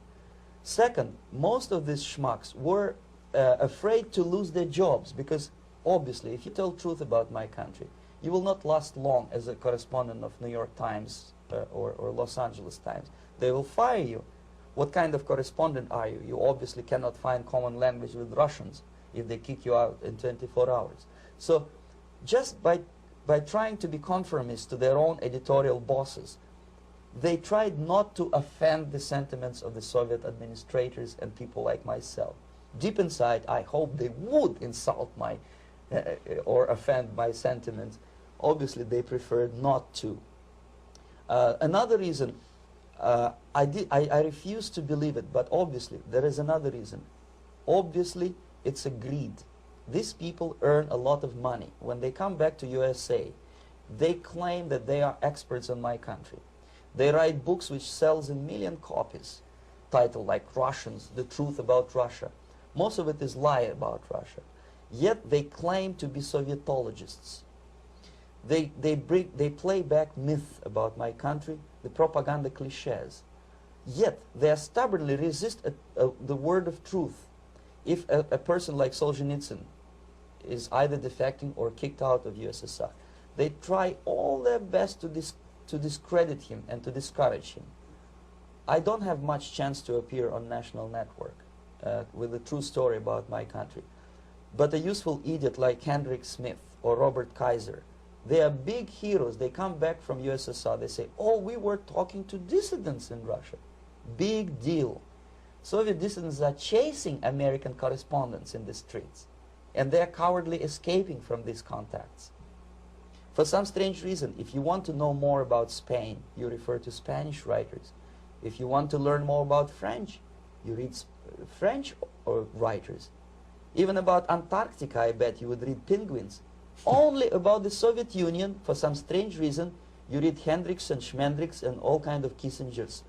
Second, most of these schmucks were afraid to lose their jobs, because obviously if you tell truth about my country, you will not last long as a correspondent of New York Times or Los Angeles Times. They will fire you. What kind of correspondent are you? You obviously cannot find common language with Russians if they kick you out in 24 hours. So just by trying to be conformist to their own editorial bosses, they tried not to offend the sentiments of the Soviet administrators and people like myself. Deep inside, I hope they would insult my or offend my sentiments. Obviously, they preferred not to. Another reason, I refuse to believe it, but obviously, there is another reason. Obviously, it's a greed. These people earn a lot of money. When they come back to USA, they claim that they are experts on my country. They write books which sells in 1 million copies, titled like Russians, The Truth About Russia. Most of it is lie about Russia. Yet they claim to be Sovietologists. They play back myth about my country, the propaganda cliches. Yet they stubbornly resist the word of truth. If a person like Solzhenitsyn is either defecting or kicked out of USSR, they try all their best to discredit him and to discourage him. I don't have much chance to appear on national network with a true story about my country. But a useful idiot like Hendrik Smith or Robert Kaiser, they are big heroes. They come back from USSR. They say, oh, we were talking to dissidents in Russia. Big deal. Soviet dissidents are chasing American correspondents in the streets, and they're cowardly escaping from these contacts. For some strange reason, if you want to know more about Spain, you refer to Spanish writers. If you want to learn more about French, you read French writers. Even about Antarctica, I bet you would read Penguins. Only about the Soviet Union, for some strange reason, you read Hendricks and Schmendricks and all kind of Kissingers,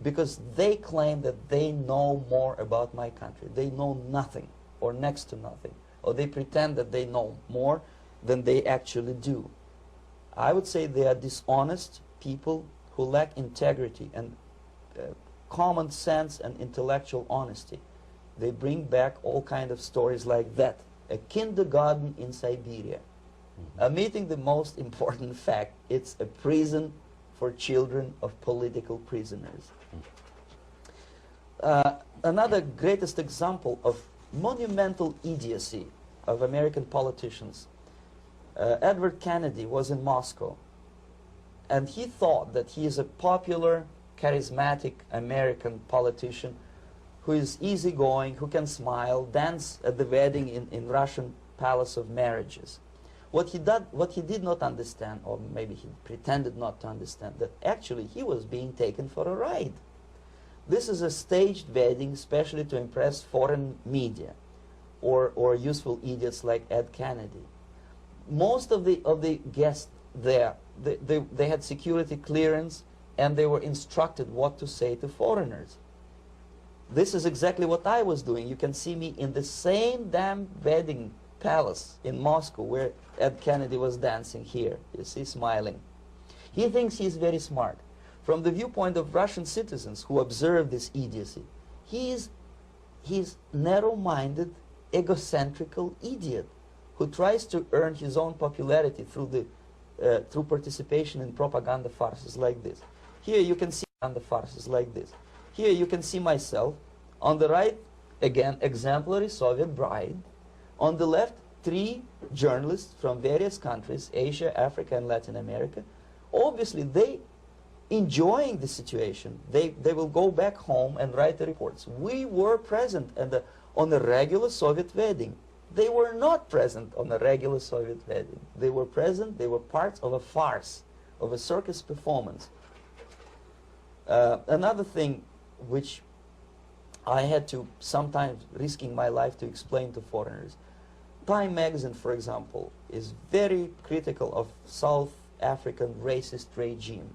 because they claim that they know more about my country. They know nothing, or next to nothing, or they pretend that they know more than they actually do. I would say they are dishonest people who lack integrity and common sense and intellectual honesty. They bring back all kind of stories like that. A kindergarten in Siberia. Omitting the most important fact, it's a prison for children of political prisoners. Another greatest example of monumental idiocy of American politicians. Edward Kennedy was in Moscow, and he thought that he is a popular, charismatic American politician who is easygoing, who can smile, dance at the wedding in Russian Palace of Marriages. What he did not understand, or maybe he pretended not to understand, that actually he was being taken for a ride. This is a staged wedding, especially to impress foreign media or useful idiots like Ed Kennedy. Most of the guests there, they had security clearance, and they were instructed what to say to foreigners. This is exactly what I was doing. You can see me in the same damn wedding palace in Moscow where Ed Kennedy was dancing here. You see, smiling. He thinks he's very smart. From the viewpoint of Russian citizens who observe this idiocy, he's narrow-minded, egocentrical idiot who tries to earn his own popularity through participation in propaganda farces like this. Here you can see propaganda farces like this. Here you can see myself. On the right, again, exemplary Soviet bride. On the left, 3 journalists from various countries, Asia, Africa, and Latin America. Obviously, they enjoying the situation. They will go back home and write the reports. We were present on a regular Soviet wedding. They were not present on a regular Soviet wedding. They were present, they were parts of a farce, of a circus performance. Another thing which I had to sometimes risking my life to explain to foreigners. Time magazine, for example, is very critical of South African racist regime.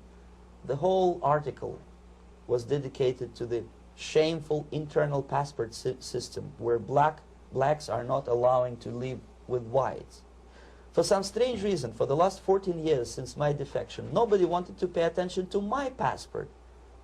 The whole article was dedicated to the shameful internal passport system where blacks are not allowing to live with whites. For some strange reason, for the last 14 years since my defection, nobody wanted to pay attention to my passport.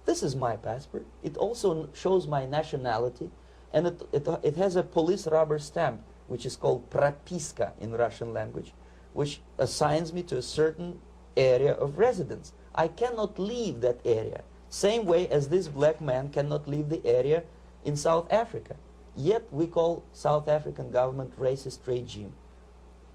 This is my passport. It also shows my nationality, and it has a police rubber stamp, which is called propiska in Russian language, which assigns me to a certain area of residence. I cannot leave that area, same way as this black man cannot leave the area in South Africa. Yet we call South African government racist regime.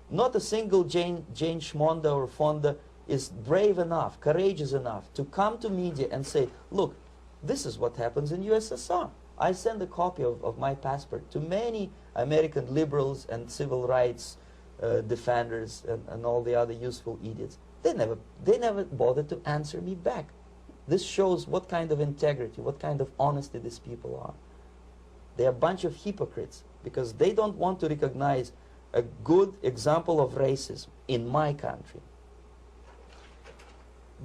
Not a single Jane Schmonda or Fonda is brave enough, courageous enough to come to media and say, look, this is what happens in USSR. I send a copy of my passport to many American liberals and civil rights defenders and all the other useful idiots. They never bothered to answer me back. This shows what kind of integrity, what kind of honesty these people are. They're a bunch of hypocrites because they don't want to recognize a good example of racism in my country.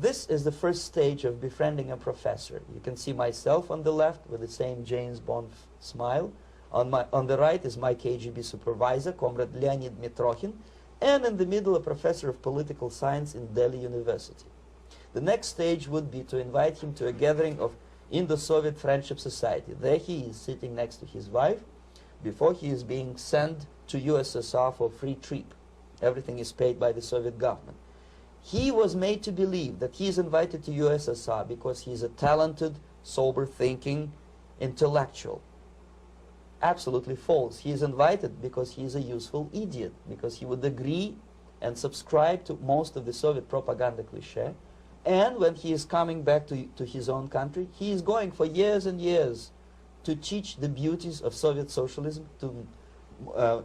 This is the first stage of befriending a professor. You can see myself on the left with the same James Bond smile. On the right is my KGB supervisor, Comrade Leonid Mitrokhin, and in the middle a professor of political science in Delhi University. The next stage would be to invite him to a gathering of Indo-Soviet Friendship Society. There he is sitting next to his wife before he is being sent to USSR for free trip. Everything is paid by the Soviet government. He was made to believe that he is invited to USSR because he is a talented, sober-thinking intellectual. Absolutely false. He is invited because he is a useful idiot, because he would agree and subscribe to most of the Soviet propaganda cliché. And when he is coming back to his own country, he is going for years and years to teach the beauties of Soviet socialism to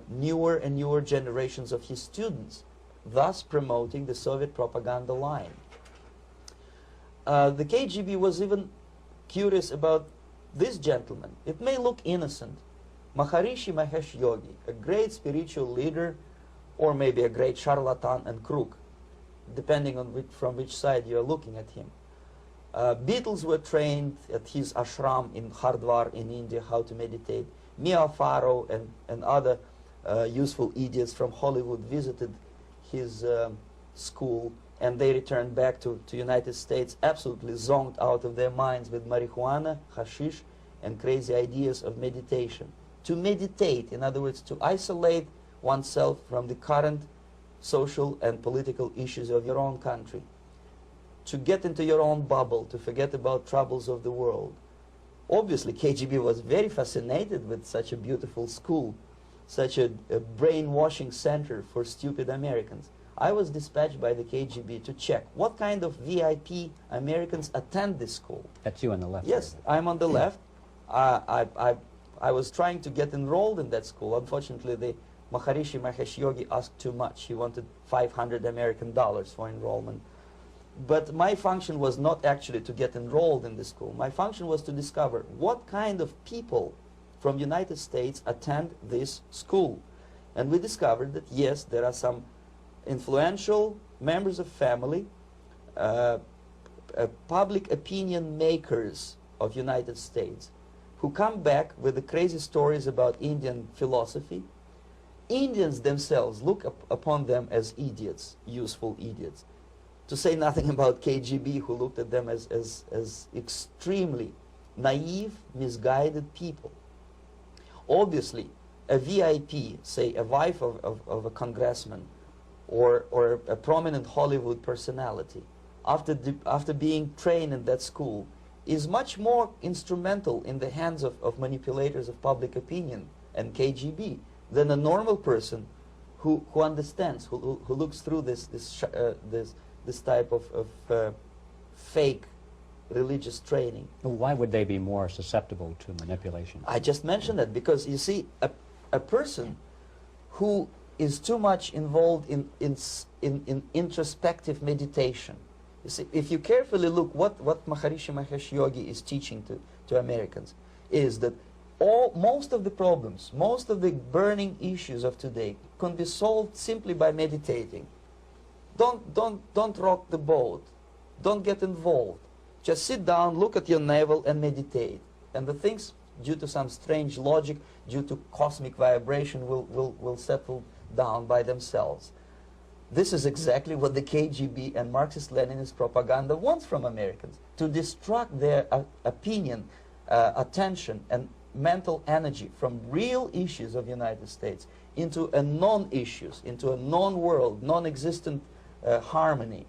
newer and newer generations of his students, thus promoting the Soviet propaganda line. The KGB was even curious about this gentleman. It may look innocent. Maharishi Mahesh Yogi, a great spiritual leader, or maybe a great charlatan and crook, depending on from which side you are looking at him. Beatles were trained at his ashram in Hardwar in India how to meditate. Mia Farrow and other useful idiots from Hollywood visited his school, and they returned back to United States absolutely zonked out of their minds with marijuana, hashish, and crazy ideas of meditation. To meditate, in other words, to isolate oneself from the current social and political issues of your own country, to get into your own bubble, to forget about troubles of the world. Obviously, KGB was very fascinated with such a beautiful school, such a brainwashing center for stupid Americans. I was dispatched by the KGB to check what kind of VIP Americans attend this school. That's you on the left. Yes, I'm on the left. I was trying to get enrolled in that school. Unfortunately, the Maharishi Mahesh Yogi asked too much. He wanted $500 American for enrollment. But my function was not actually to get enrolled in the school. My function was to discover what kind of people from United States attend this school. And we discovered that, yes, there are some influential members of family, public opinion makers of United States who come back with the crazy stories about Indian philosophy. Indians themselves look upon them as idiots, useful idiots. To say nothing about KGB, who looked at them as extremely naive, misguided people. Obviously, a VIP, say a wife of a congressman, or a prominent Hollywood personality, after being trained in that school, is much more instrumental in the hands of manipulators of public opinion and KGB than a normal person who understands, who looks through this type of fake religious training. Why would they be more susceptible to manipulation? I just mentioned that because, you see, a person who is too much involved in introspective meditation. You see, if you carefully look what Maharishi Mahesh Yogi is teaching to Americans, is that most of the problems, most of the burning issues of today can be solved simply by meditating. Don't rock the boat. Don't get involved. Just sit down, look at your navel, and meditate. And the things, due to some strange logic, due to cosmic vibration, will settle down by themselves. This is exactly what the KGB and Marxist-Leninist propaganda wants from Americans, to distract their opinion, attention, and mental energy from real issues of the United States into a non-issues, into a non-world, non-existent harmony.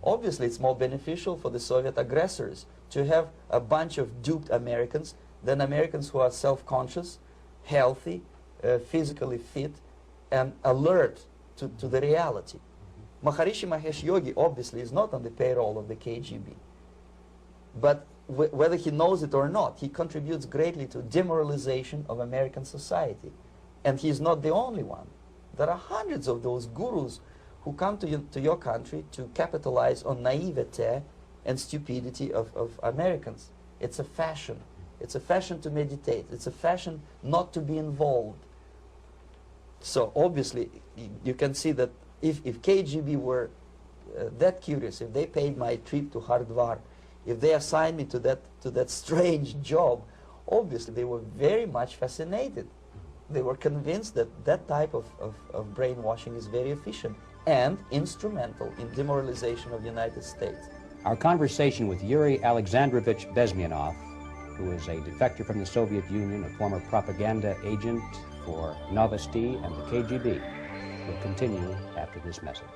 Obviously, it's more beneficial for the Soviet aggressors to have a bunch of duped Americans than Americans who are self-conscious, healthy, physically fit, and alert to the reality. Maharishi Mahesh Yogi obviously is not on the payroll of the KGB. But whether he knows it or not, he contributes greatly to demoralization of American society. And he's not the only one. There are hundreds of those gurus who come to your country to capitalize on naivete and stupidity of Americans. It's a fashion. It's a fashion to meditate. It's a fashion not to be involved. So obviously, you can see that if KGB were that curious, if they paid my trip to Hardwar, if they assigned me to that strange job, obviously they were very much fascinated. They were convinced that that type of brainwashing is very efficient and instrumental in demoralization of the United States. Our conversation with Yuri Alexandrovich Bezmenov, who is a defector from the Soviet Union, a former propaganda agent for Novosti and the KGB, will continue after this message.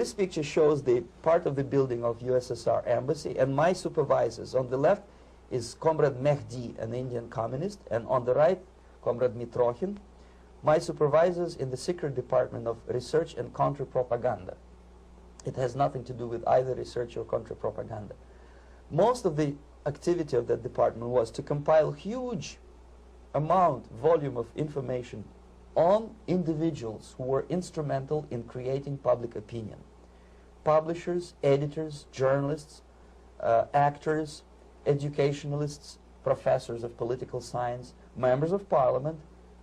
This picture shows the part of the building of USSR embassy, and my supervisors. On the left is Comrade Mehdi, an Indian communist, and on the right, Comrade Mitrokhin, my supervisors in the secret department of research and counter-propaganda. It has nothing to do with either research or counter-propaganda. Most of the activity of that department was to compile huge volume of information on individuals who were instrumental in creating public opinion. Publishers, editors, journalists, actors, educationalists, professors of political science, members of parliament,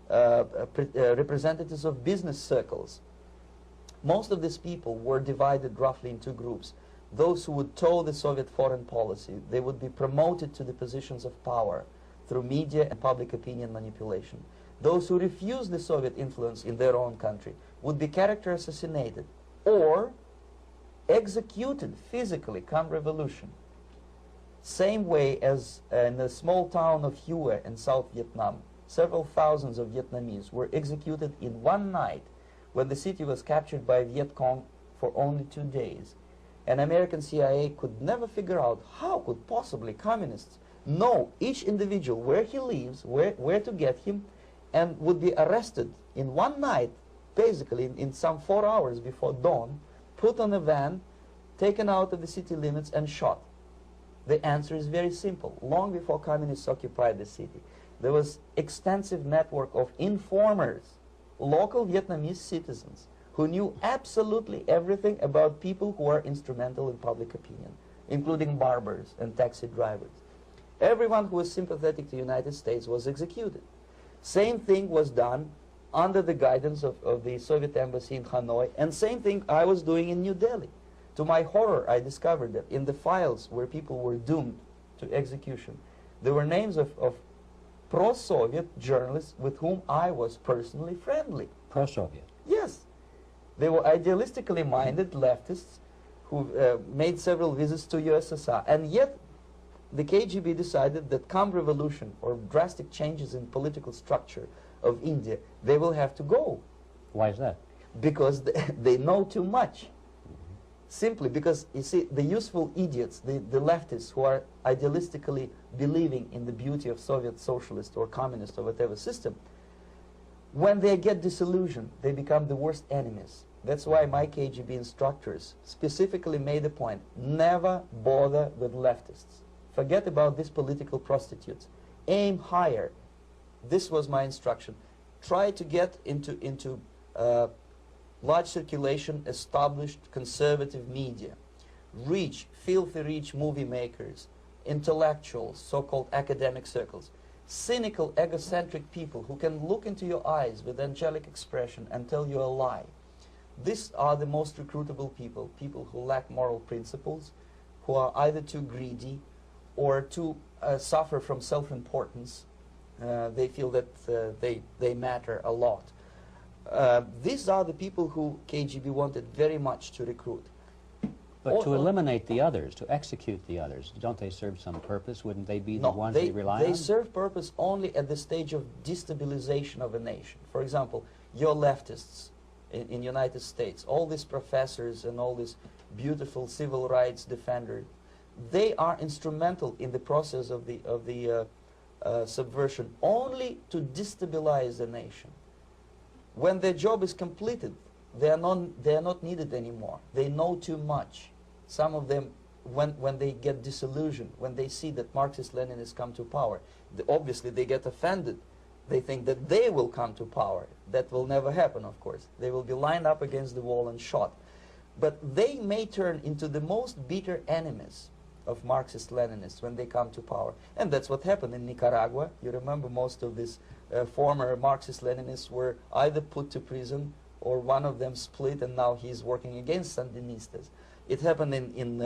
representatives of business circles. Most of these people were divided roughly in two groups. Those who would toe the Soviet foreign policy, they would be promoted to the positions of power through media and public opinion manipulation. Those who refused the Soviet influence in their own country would be character assassinated or executed physically come revolution. Same way as in the small town of Hue in South Vietnam, several thousands of Vietnamese were executed in one night when the city was captured by Viet Cong for only 2 days. And American CIA could never figure out how could possibly communists know each individual, where he lives, where to get him, and would be arrested in one night, basically in some 4 hours before dawn, put on a van, taken out of the city limits and shot. The answer is very simple. Long before communists occupied the city, there was extensive network of informers, local Vietnamese citizens, who knew absolutely everything about people who are instrumental in public opinion, including barbers and taxi drivers. Everyone who was sympathetic to the United States was executed. Same thing was done under the guidance of the Soviet embassy in Hanoi, and same thing I was doing in New Delhi. To my horror, I discovered that in the files where people were doomed to execution, there were names of pro-Soviet journalists with whom I was personally friendly. Pro-Soviet? Yes. They were idealistically minded leftists who made several visits to USSR, and yet the KGB decided that come revolution or drastic changes in political structure of India, they will have to go. Why is that? Because they know too much. Simply because, you see, the useful idiots, the leftists who are idealistically believing in the beauty of Soviet socialist or communist or whatever system, when they get disillusioned, they become the worst enemies. That's why my KGB instructors specifically made a point, never bother with leftists. Forget about these political prostitutes. Aim higher. This was my instruction. Try to get into large circulation, established conservative media. Rich, filthy rich movie makers, intellectuals, so-called academic circles. Cynical, egocentric people who can look into your eyes with angelic expression and tell you a lie. These are the most recruitable people, people who lack moral principles, who are either too greedy or too suffer from self-importance. They feel that they matter a lot. These are the people who KGB wanted very much to recruit. But to eliminate the others, to execute the others, don't they serve some purpose? Wouldn't they be the ones they rely on? They serve purpose only at the stage of destabilization of a nation. For example, your leftists in United States, all these professors and all these beautiful civil rights defenders, they are instrumental in the process of the subversion only to destabilize the nation. When their job is completed, they are not needed anymore. They know too much. Some of them, when they get disillusioned, when they see that Marxist-Leninists come to power, obviously they get offended. They think that they will come to power. That will never happen, of course. They will be lined up against the wall and shot. But they may turn into the most bitter enemies of Marxist-Leninists when they come to power. And that's what happened in Nicaragua. You remember most of these former Marxist-Leninists were either put to prison or one of them split, and now he's working against Sandinistas. It happened in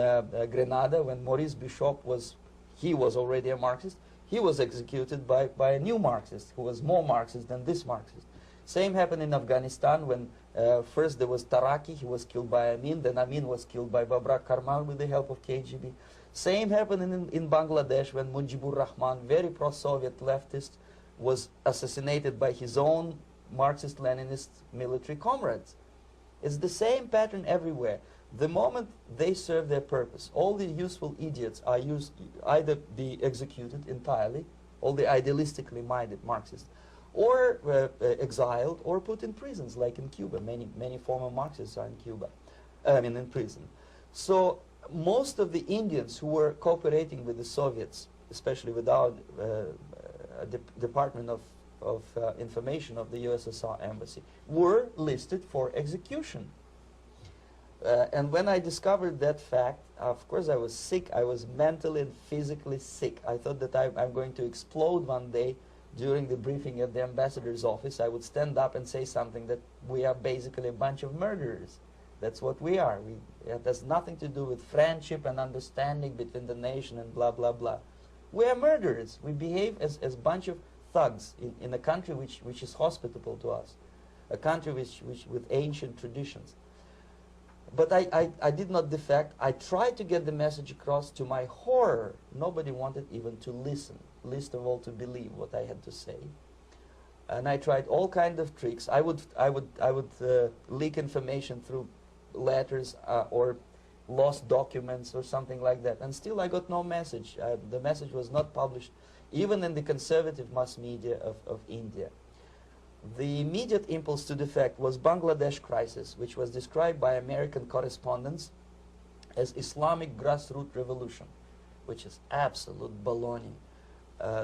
Grenada when Maurice Bishop was already a Marxist. He was executed by a new Marxist who was more Marxist than this Marxist. Same happened in Afghanistan when first there was Taraki, he was killed by Amin, then Amin was killed by Babrak Karmal with the help of KGB. Same happened in Bangladesh when Mujibur Rahman, very pro-Soviet leftist, was assassinated by his own Marxist-Leninist military comrades. It's the same pattern everywhere. The moment they serve their purpose, all the useful idiots are either be executed entirely, all the idealistically minded Marxists, or exiled or put in prisons, like in Cuba. Many former Marxists are in Cuba, in prison. So most of the Indians who were cooperating with the Soviets, especially with our Department of Information of the USSR Embassy, were listed for execution. And when I discovered that fact, of course I was sick. I was mentally and physically sick. I thought that I'm going to explode one day during the briefing at the ambassador's office. I would stand up and say something that we are basically a bunch of murderers. That's what we are. It has nothing to do with friendship and understanding between the nation and blah, blah, blah. We are murderers. We behave as a bunch of thugs in a country which is hospitable to us, a country which with ancient traditions. But I did not defect. I tried to get the message across. To my horror, nobody wanted even to listen, least of all to believe what I had to say. And I tried all kinds of tricks. I would leak information through letters or lost documents or something like that. And still I got no message. The message was not published, even in the conservative mass media of India. The immediate impulse to defect was Bangladesh crisis, which was described by American correspondents as Islamic grassroots revolution, which is absolute baloney.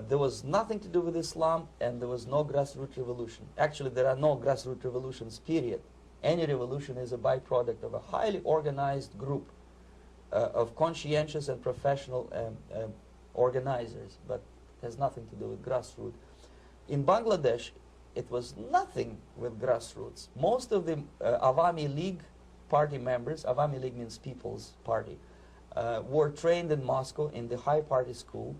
There was nothing to do with Islam, and there was no grassroots revolution. Actually, there are no grassroots revolutions, period. Any revolution is a byproduct of a highly organized group of conscientious and professional organizers, but it has nothing to do with grassroots. In Bangladesh, it was nothing with grassroots. Most of the Awami League party members, Awami League means People's Party, were trained in Moscow in the high party school.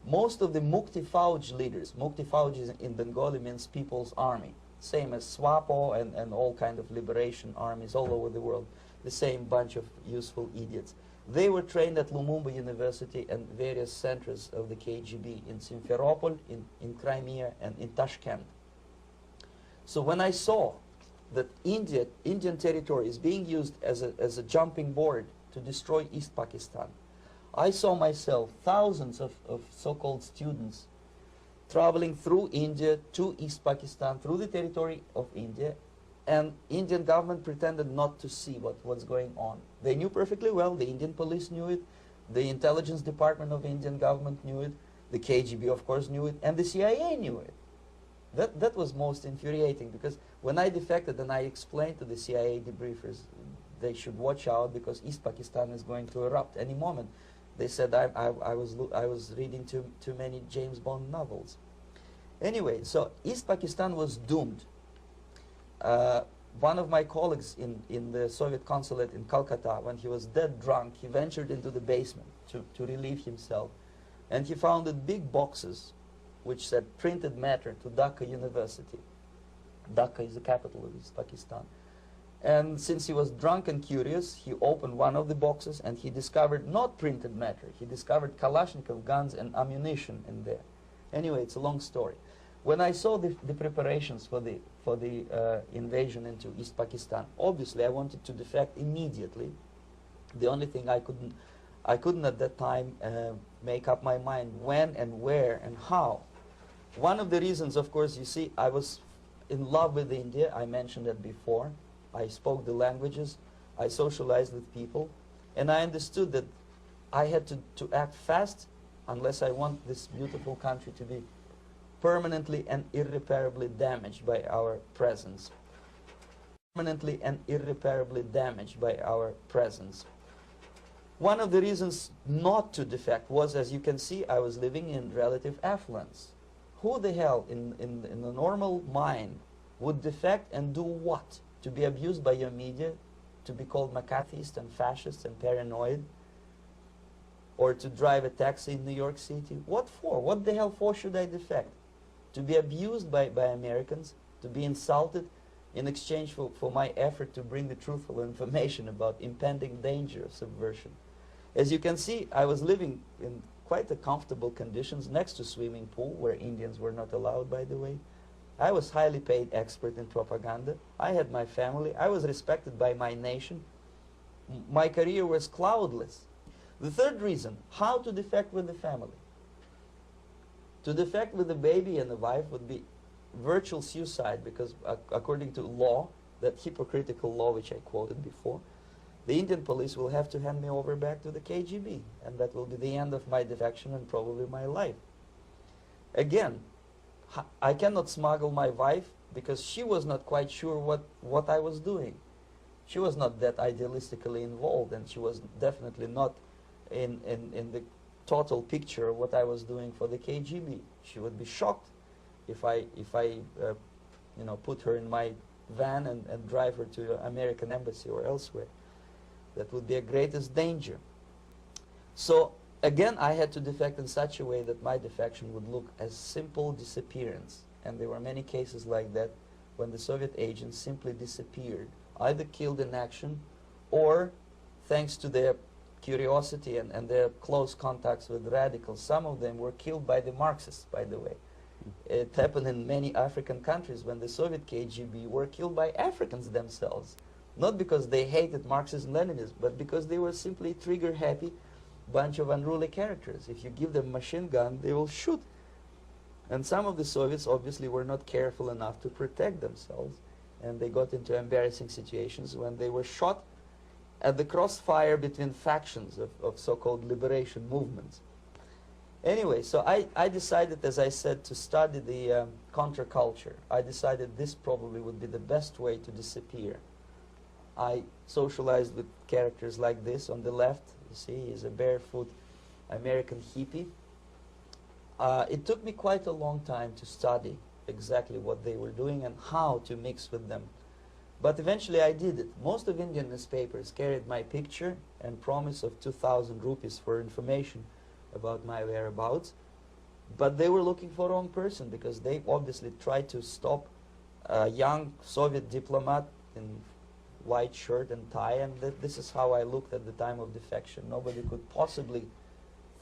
Most of the Mukti Fauj leaders, Mukti Fauj in Bengali means People's Army, same as SWAPO and all kind of liberation armies all over the world, the same bunch of useful idiots. They were trained at Lumumba University and various centers of the KGB in Simferopol, in Crimea, and in Tashkent. So when I saw that Indian territory is being used as a jumping board to destroy East Pakistan, I saw myself thousands of so-called students traveling through India to East Pakistan, through the territory of India, and Indian government pretended not to see what's going on. They knew perfectly well, the Indian police knew it, the intelligence department of the Indian government knew it, the KGB of course knew it, and the CIA knew it. That was most infuriating, because when I defected and I explained to the CIA debriefers they should watch out because East Pakistan is going to erupt any moment, they said I was reading too many James Bond novels. Anyway, so East Pakistan was doomed. One of my colleagues in the Soviet consulate in Calcutta, when he was dead drunk, he ventured into the basement to relieve himself, and he found big boxes which said printed matter to Dhaka University. Dhaka is the capital of East Pakistan. And since he was drunk and curious, he opened one of the boxes and he discovered not printed matter. He discovered Kalashnikov guns and ammunition in there. Anyway, it's a long story. When I saw the preparations for the invasion into East Pakistan, obviously I wanted to defect immediately. The only thing I couldn't at that time make up my mind when and where and how. One of the reasons, of course, you see, I was in love with India. I mentioned that before. I spoke the languages. I socialized with people. And I understood that I had to act fast unless I want this beautiful country to be permanently and irreparably damaged by our presence. Permanently and irreparably damaged by our presence. One of the reasons not to defect was, as you can see, I was living in relative affluence. Who the hell in a normal mind would defect and do what? To be abused by your media, to be called McCarthyist and fascist and paranoid, or to drive a taxi in New York City? What for? What the hell for should I defect? To be abused by Americans, to be insulted in exchange for my effort to bring the truthful information about impending danger of subversion. As you can see, I was living in quite a comfortable conditions next to swimming pool, where Indians were not allowed, by the way. I was highly paid expert in propaganda. I had my family. I was respected by my nation. my career was cloudless. The third reason, how to defect with the family. To defect with the baby and the wife would be virtual suicide, because according to law, that hypocritical law which I quoted before, the Indian police will have to hand me over back to the KGB, and that will be the end of my defection and probably my life. Again, I cannot smuggle my wife because she was not quite sure what I was doing. She was not that idealistically involved, and she was definitely not in the total picture of what I was doing for the KGB. She would be shocked if I you know, put her in my van and drive her to the American embassy or elsewhere. That would be a greatest danger. So again, I had to defect in such a way that my defection would look as simple disappearance. And there were many cases like that when the Soviet agents simply disappeared, either killed in action or, thanks to their curiosity and their close contacts with radicals, some of them were killed by the Marxists, by the way. It happened in many African countries when the Soviet KGB were killed by Africans themselves. Not because they hated Marxism and Leninism, but because they were simply trigger-happy bunch of unruly characters. If you give them a machine gun, they will shoot. And some of the Soviets obviously were not careful enough to protect themselves, and they got into embarrassing situations when they were shot at the crossfire between factions of so-called liberation movements. Anyway, so I decided, as I said, to study the counterculture. I decided this probably would be the best way to disappear. I socialized with characters like this. On the left, you see, is a barefoot American hippie. It took me quite a long time to study exactly what they were doing and how to mix with them. But eventually I did it. Most of Indian newspapers carried my picture and promise of 2,000 rupees for information about my whereabouts. But they were looking for the wrong person, because they obviously tried to stop a young Soviet diplomat in white shirt and tie, and this is how I looked at the time of defection. Nobody could possibly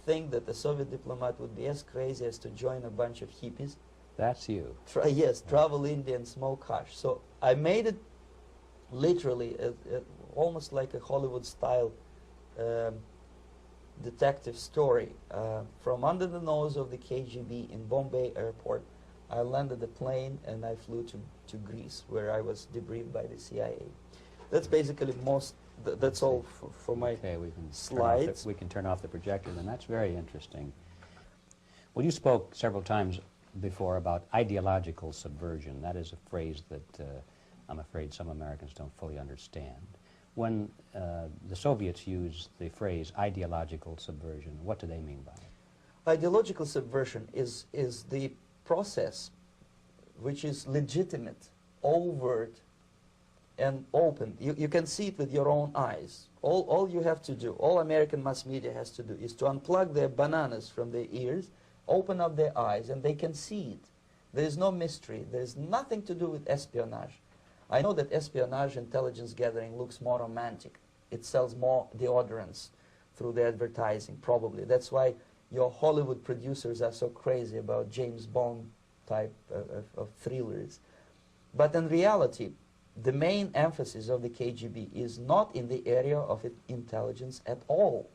think that a Soviet diplomat would be as crazy as to join a bunch of hippies. That's you. Yes, travel India and smoke hash. So I made it literally almost like a Hollywood-style detective story. From under the nose of the KGB in Bombay airport, I landed a plane and I flew to Greece, where I was debriefed by the CIA. That's basically that's all for my slides. We can turn off the projector, and that's very interesting. Well, you spoke several times before about ideological subversion. That is a phrase that I'm afraid some Americans don't fully understand. When the Soviets use the phrase ideological subversion, what do they mean by it? Ideological subversion is the process which is legitimate, overt, and open. You can see it with your own eyes. All you have to do, all American mass media has to do, is to unplug their bananas from their ears, open up their eyes, and they can see it. There is no mystery. There is nothing to do with espionage. I know that espionage intelligence gathering looks more romantic. It sells more deodorants through the advertising, probably. That's why your Hollywood producers are so crazy about James Bond type of thrillers. But in reality, the main emphasis of the KGB is not in the area of intelligence at all.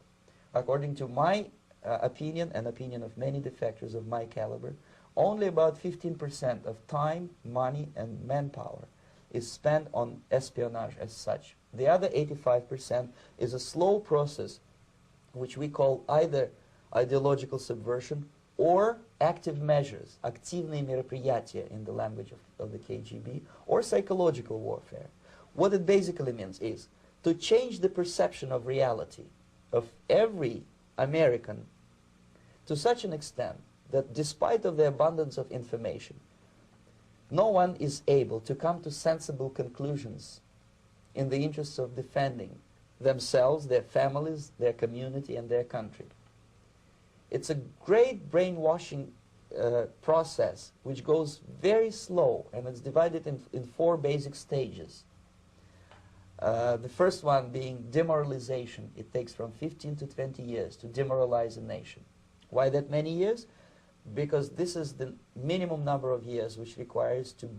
According to my opinion and opinion of many defectors of my caliber, only about 15% of time, money, and manpower is spent on espionage as such. The other 85% is a slow process which we call either ideological subversion or active measures, активные мероприятия in the language of the KGB, or psychological warfare. What it basically means is to change the perception of reality of every American to such an extent that despite of the abundance of information, no one is able to come to sensible conclusions in the interests of defending themselves, their families, their community, and their country. It's a great brainwashing process which goes very slow, and it's divided in 4 basic stages. The first one being demoralization. It takes from 15 to 20 years to demoralize a nation. Why that many years? Because this is the minimum number of years which requires to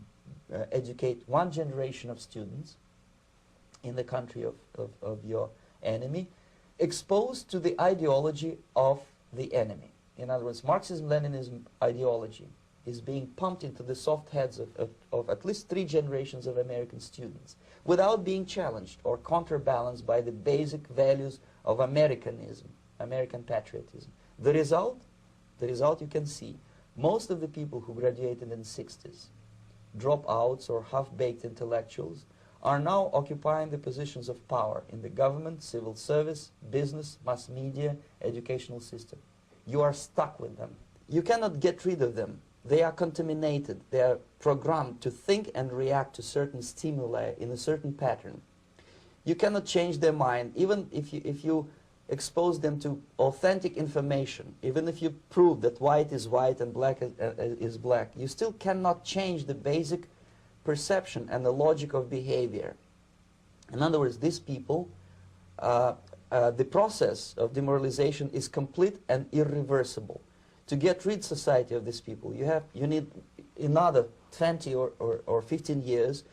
educate one generation of students in the country of your enemy, exposed to the ideology of the enemy. In other words, Marxism-Leninism ideology is being pumped into the soft heads of at least 3 generations of American students without being challenged or counterbalanced by the basic values of Americanism, American patriotism. The result you can see. Most of the people who graduated in the 60s, dropouts or half-baked intellectuals, are now occupying the positions of power in the government, civil service, business, mass media, educational system. You are stuck with them. You cannot get rid of them. They are contaminated. They are programmed to think and react to certain stimuli in a certain pattern. You cannot change their mind, even if you expose them to authentic information, even if you prove that white is white and black is black, you still cannot change the basic perception and the logic of behavior. In other words, these people, the process of demoralization is complete and irreversible. To get rid society of these people, you need another 20 or 15 years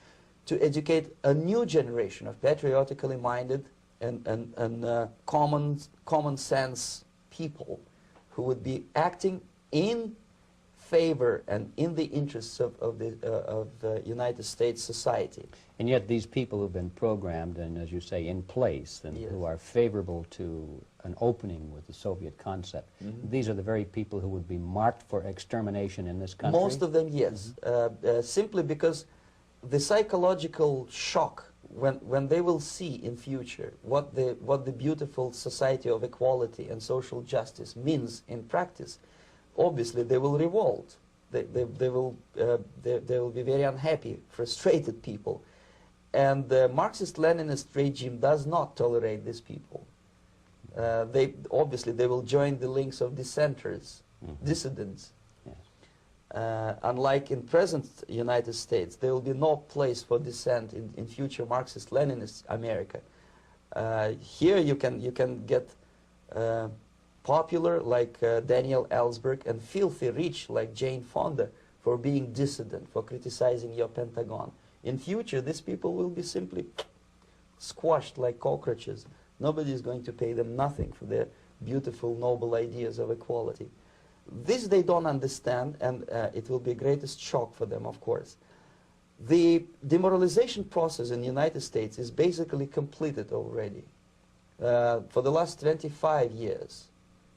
to educate a new generation of patriotically minded and common sense people who would be acting in favor and in the interests of the United States society. And yet these people who've been programmed and, as you say, in place and Yes. who are favorable to an opening with the Soviet concept, these are the very people who would be marked for extermination in this country? Most of them, yes. Simply because the psychological shock when they will see in future what the beautiful society of equality and social justice means in practice, obviously they will revolt. They will be very unhappy, frustrated people. And the Marxist-Leninist regime does not tolerate these people. Obviously they will join the links of dissenters, dissidents. Unlike in present United States, there will be no place for dissent in future Marxist-Leninist America. Here you can get popular like Daniel Ellsberg and filthy rich like Jane Fonda for being dissident, for criticizing your Pentagon. In future, these people will be simply squashed like cockroaches. Nobody is going to pay them nothing for their beautiful, noble ideas of equality. This they don't understand, and it will be greatest shock for them, of course. The demoralization process in the United States is basically completed already. For the last 25 years.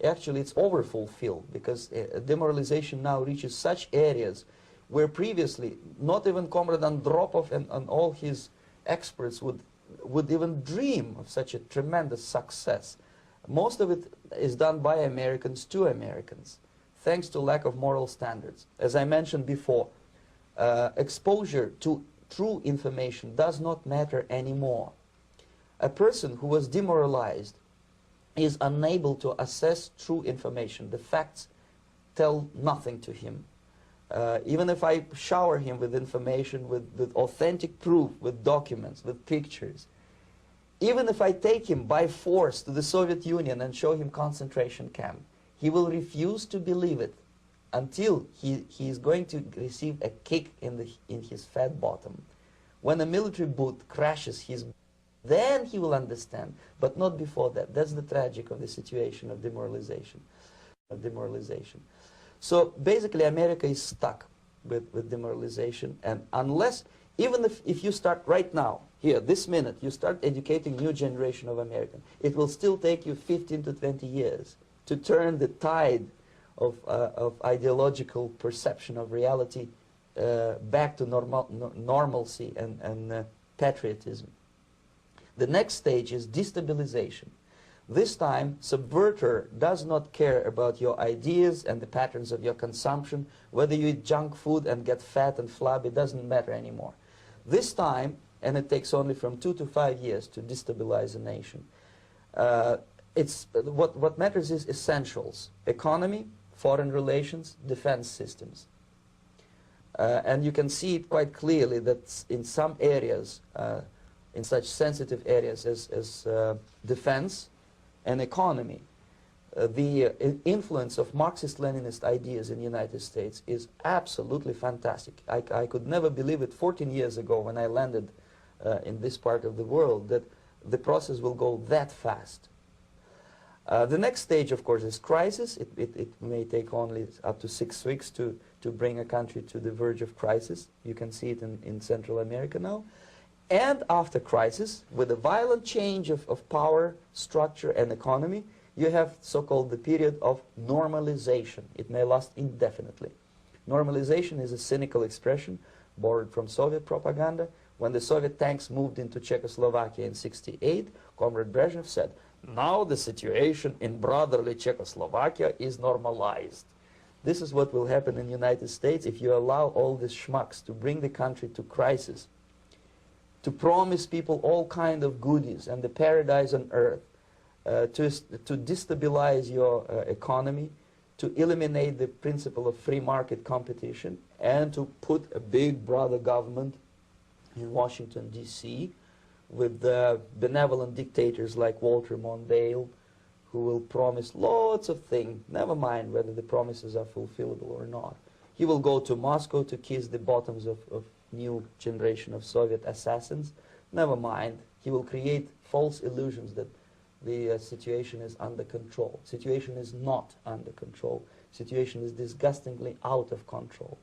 Actually, it's overfulfilled because demoralization now reaches such areas where previously not even Comrade Andropov and all his experts would even dream of such a tremendous success. Most of it is done by Americans to Americans, thanks to lack of moral standards. As I mentioned before, exposure to true information does not matter anymore. A person who was demoralized is unable to assess true information. The facts tell nothing to him. Even if I shower him with information, with authentic proof, with documents, with pictures, even if I take him by force to the Soviet Union and show him concentration camp, he will refuse to believe it until he is going to receive a kick in his fat bottom. When a military boot crashes his, then he will understand, but not before that. That's the tragic of the situation of demoralization. So basically America is stuck with demoralization, and unless, even if you start right now, here, this minute, you start educating new generation of Americans, it will still take you 15 to 20 years to turn the tide of ideological perception of reality back to normalcy and patriotism. The next stage is destabilization. This time, subverter does not care about your ideas and the patterns of your consumption. Whether you eat junk food and get fat and flabby, it doesn't matter anymore. This time, and it takes only from 2 to 5 years to destabilize a nation, what matters is essentials: economy, foreign relations, defense systems. And you can see it quite clearly that in some areas, in such sensitive areas as defense and economy, the influence of Marxist-Leninist ideas in the United States is absolutely fantastic. I could never believe it 14 years ago when I landed in this part of the world, that the process will go that fast. The next stage, of course, is crisis. It may take only up to 6 weeks to bring a country to the verge of crisis. You can see it in Central America now. And after crisis, with a violent change of power, structure, and economy, you have so-called the period of normalization. It may last indefinitely. Normalization is a cynical expression borrowed from Soviet propaganda. When the Soviet tanks moved into Czechoslovakia in '68, Comrade Brezhnev said, "Now the situation in brotherly Czechoslovakia is normalized." This is what will happen in the United States if you allow all these schmucks to bring the country to crisis, to promise people all kind of goodies and the paradise on earth, to destabilize your economy, to eliminate the principle of free market competition, and to put a big brother government in Washington, D.C., with benevolent dictators like Walter Mondale, who will promise lots of things, never mind whether the promises are fulfillable or not. He will go to Moscow to kiss the bottoms of new generation of Soviet assassins, never mind. He will create false illusions that the situation is under control. Situation is not under control. Situation is disgustingly out of control.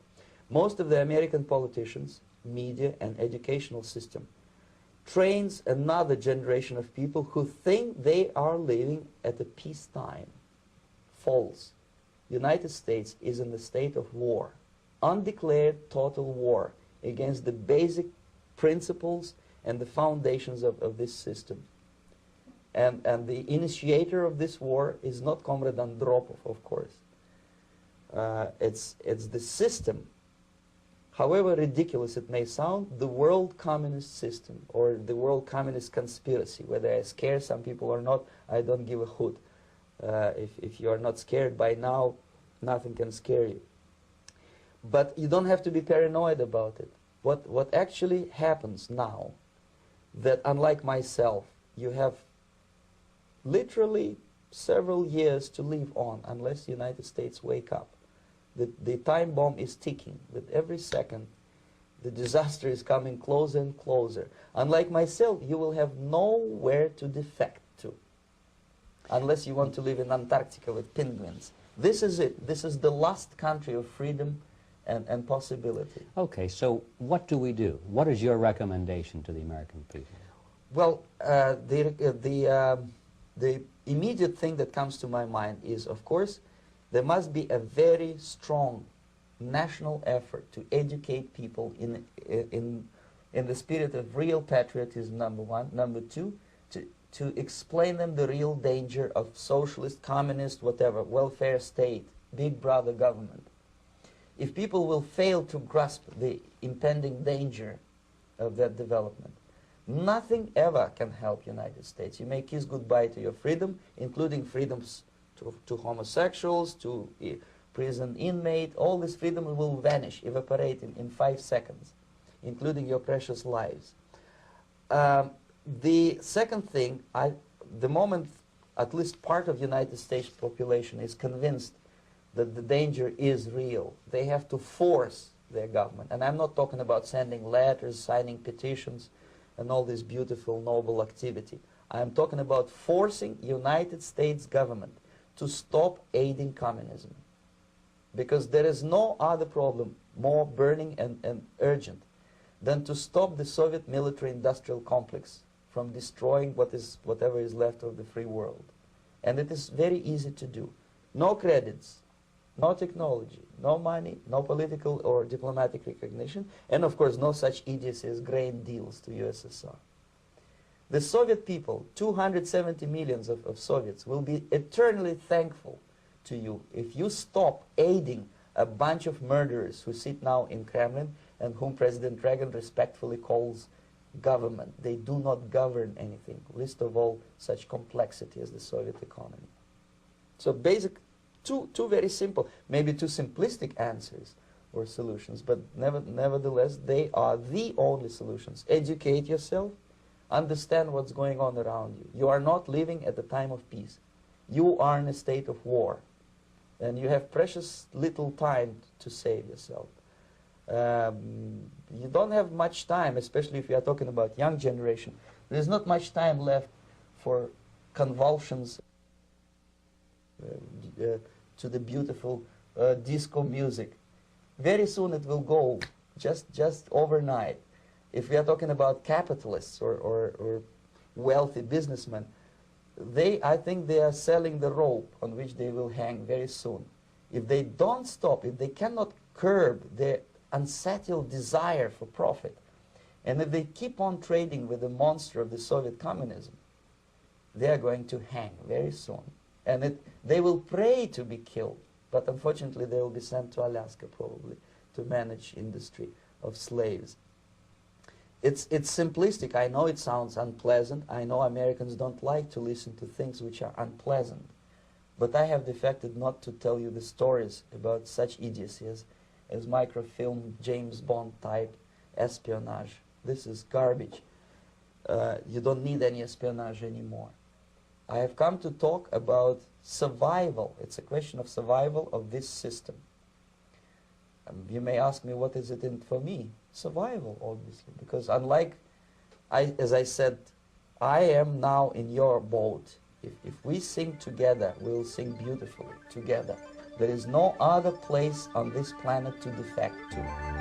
Most of the American politicians, media, and educational system trains another generation of people who think they are living at a peacetime. False. United States is in the state of war, undeclared total war against the basic principles and the foundations of this system. And the initiator of this war is not Comrade Andropov, of course. It's the system. However ridiculous it may sound, the world communist system or the world communist conspiracy, whether I scare some people or not, I don't give a hoot. If you are not scared by now, nothing can scare you. But you don't have to be paranoid about it. What actually happens now, that unlike myself, you have literally several years to live on unless the United States wake up. The time bomb is ticking. With every second, the disaster is coming closer and closer. Unlike myself, you will have nowhere to defect to, unless you want to live in Antarctica with penguins. This is it. This is the last country of freedom and possibility. Okay, so what do we do? What is your recommendation to the American people? Well, the immediate thing that comes to my mind is, of course, there must be a very strong national effort to educate people in the spirit of real patriotism, number one. Number two, to explain them the real danger of socialist, communist, whatever, welfare state, big brother government. If people will fail to grasp the impending danger of that development, nothing ever can help United States. You may kiss goodbye to your freedom, including freedoms to homosexuals, to prison inmate. All this freedom will vanish, evaporate in 5 seconds, including your precious lives. The second thing, the moment at least part of the United States population is convinced that the danger is real, they have to force their government. And I'm not talking about sending letters, signing petitions, and all this beautiful, noble activity. I'm talking about forcing United States government to stop aiding communism. Because there is no other problem more burning and urgent than to stop the Soviet military-industrial complex from destroying whatever is left of the free world. And it is very easy to do. No credits, no technology, no money, no political or diplomatic recognition, and of course no such idiocy as grain deals to USSR. The Soviet people, 270 millions of Soviets, will be eternally thankful to you if you stop aiding a bunch of murderers who sit now in Kremlin and whom President Reagan respectfully calls government. They do not govern anything, least of all such complexity as the Soviet economy. So two very simple, maybe two simplistic answers or solutions, but nevertheless they are the only solutions. Educate yourself, understand what's going on around you. You are not living at the time of peace. You are in a state of war, and you have precious little time to save yourself. You don't have much time, especially if you are talking about young generation. There's not much time left for convulsions to the beautiful disco music. Very soon it will go, just overnight. If we are talking about capitalists or wealthy businessmen, I think they are selling the rope on which they will hang very soon. If they don't stop, if they cannot curb their unsettled desire for profit, and if they keep on trading with the monster of the Soviet communism, they are going to hang very soon. And they will pray to be killed, but unfortunately they will be sent to Alaska probably to manage industry of slaves. It's simplistic. I know it sounds unpleasant. I know Americans don't like to listen to things which are unpleasant. But I have defected not to tell you the stories about such idiocy as microfilm, James Bond type espionage. This is garbage. You don't need any espionage anymore. I have come to talk about survival. It's a question of survival of this system. You may ask me, what is it in for me? Survival, obviously, because unlike, as I said, I am now in your boat. If we sing together, we'll sing beautifully together. There is no other place on this planet to defect to.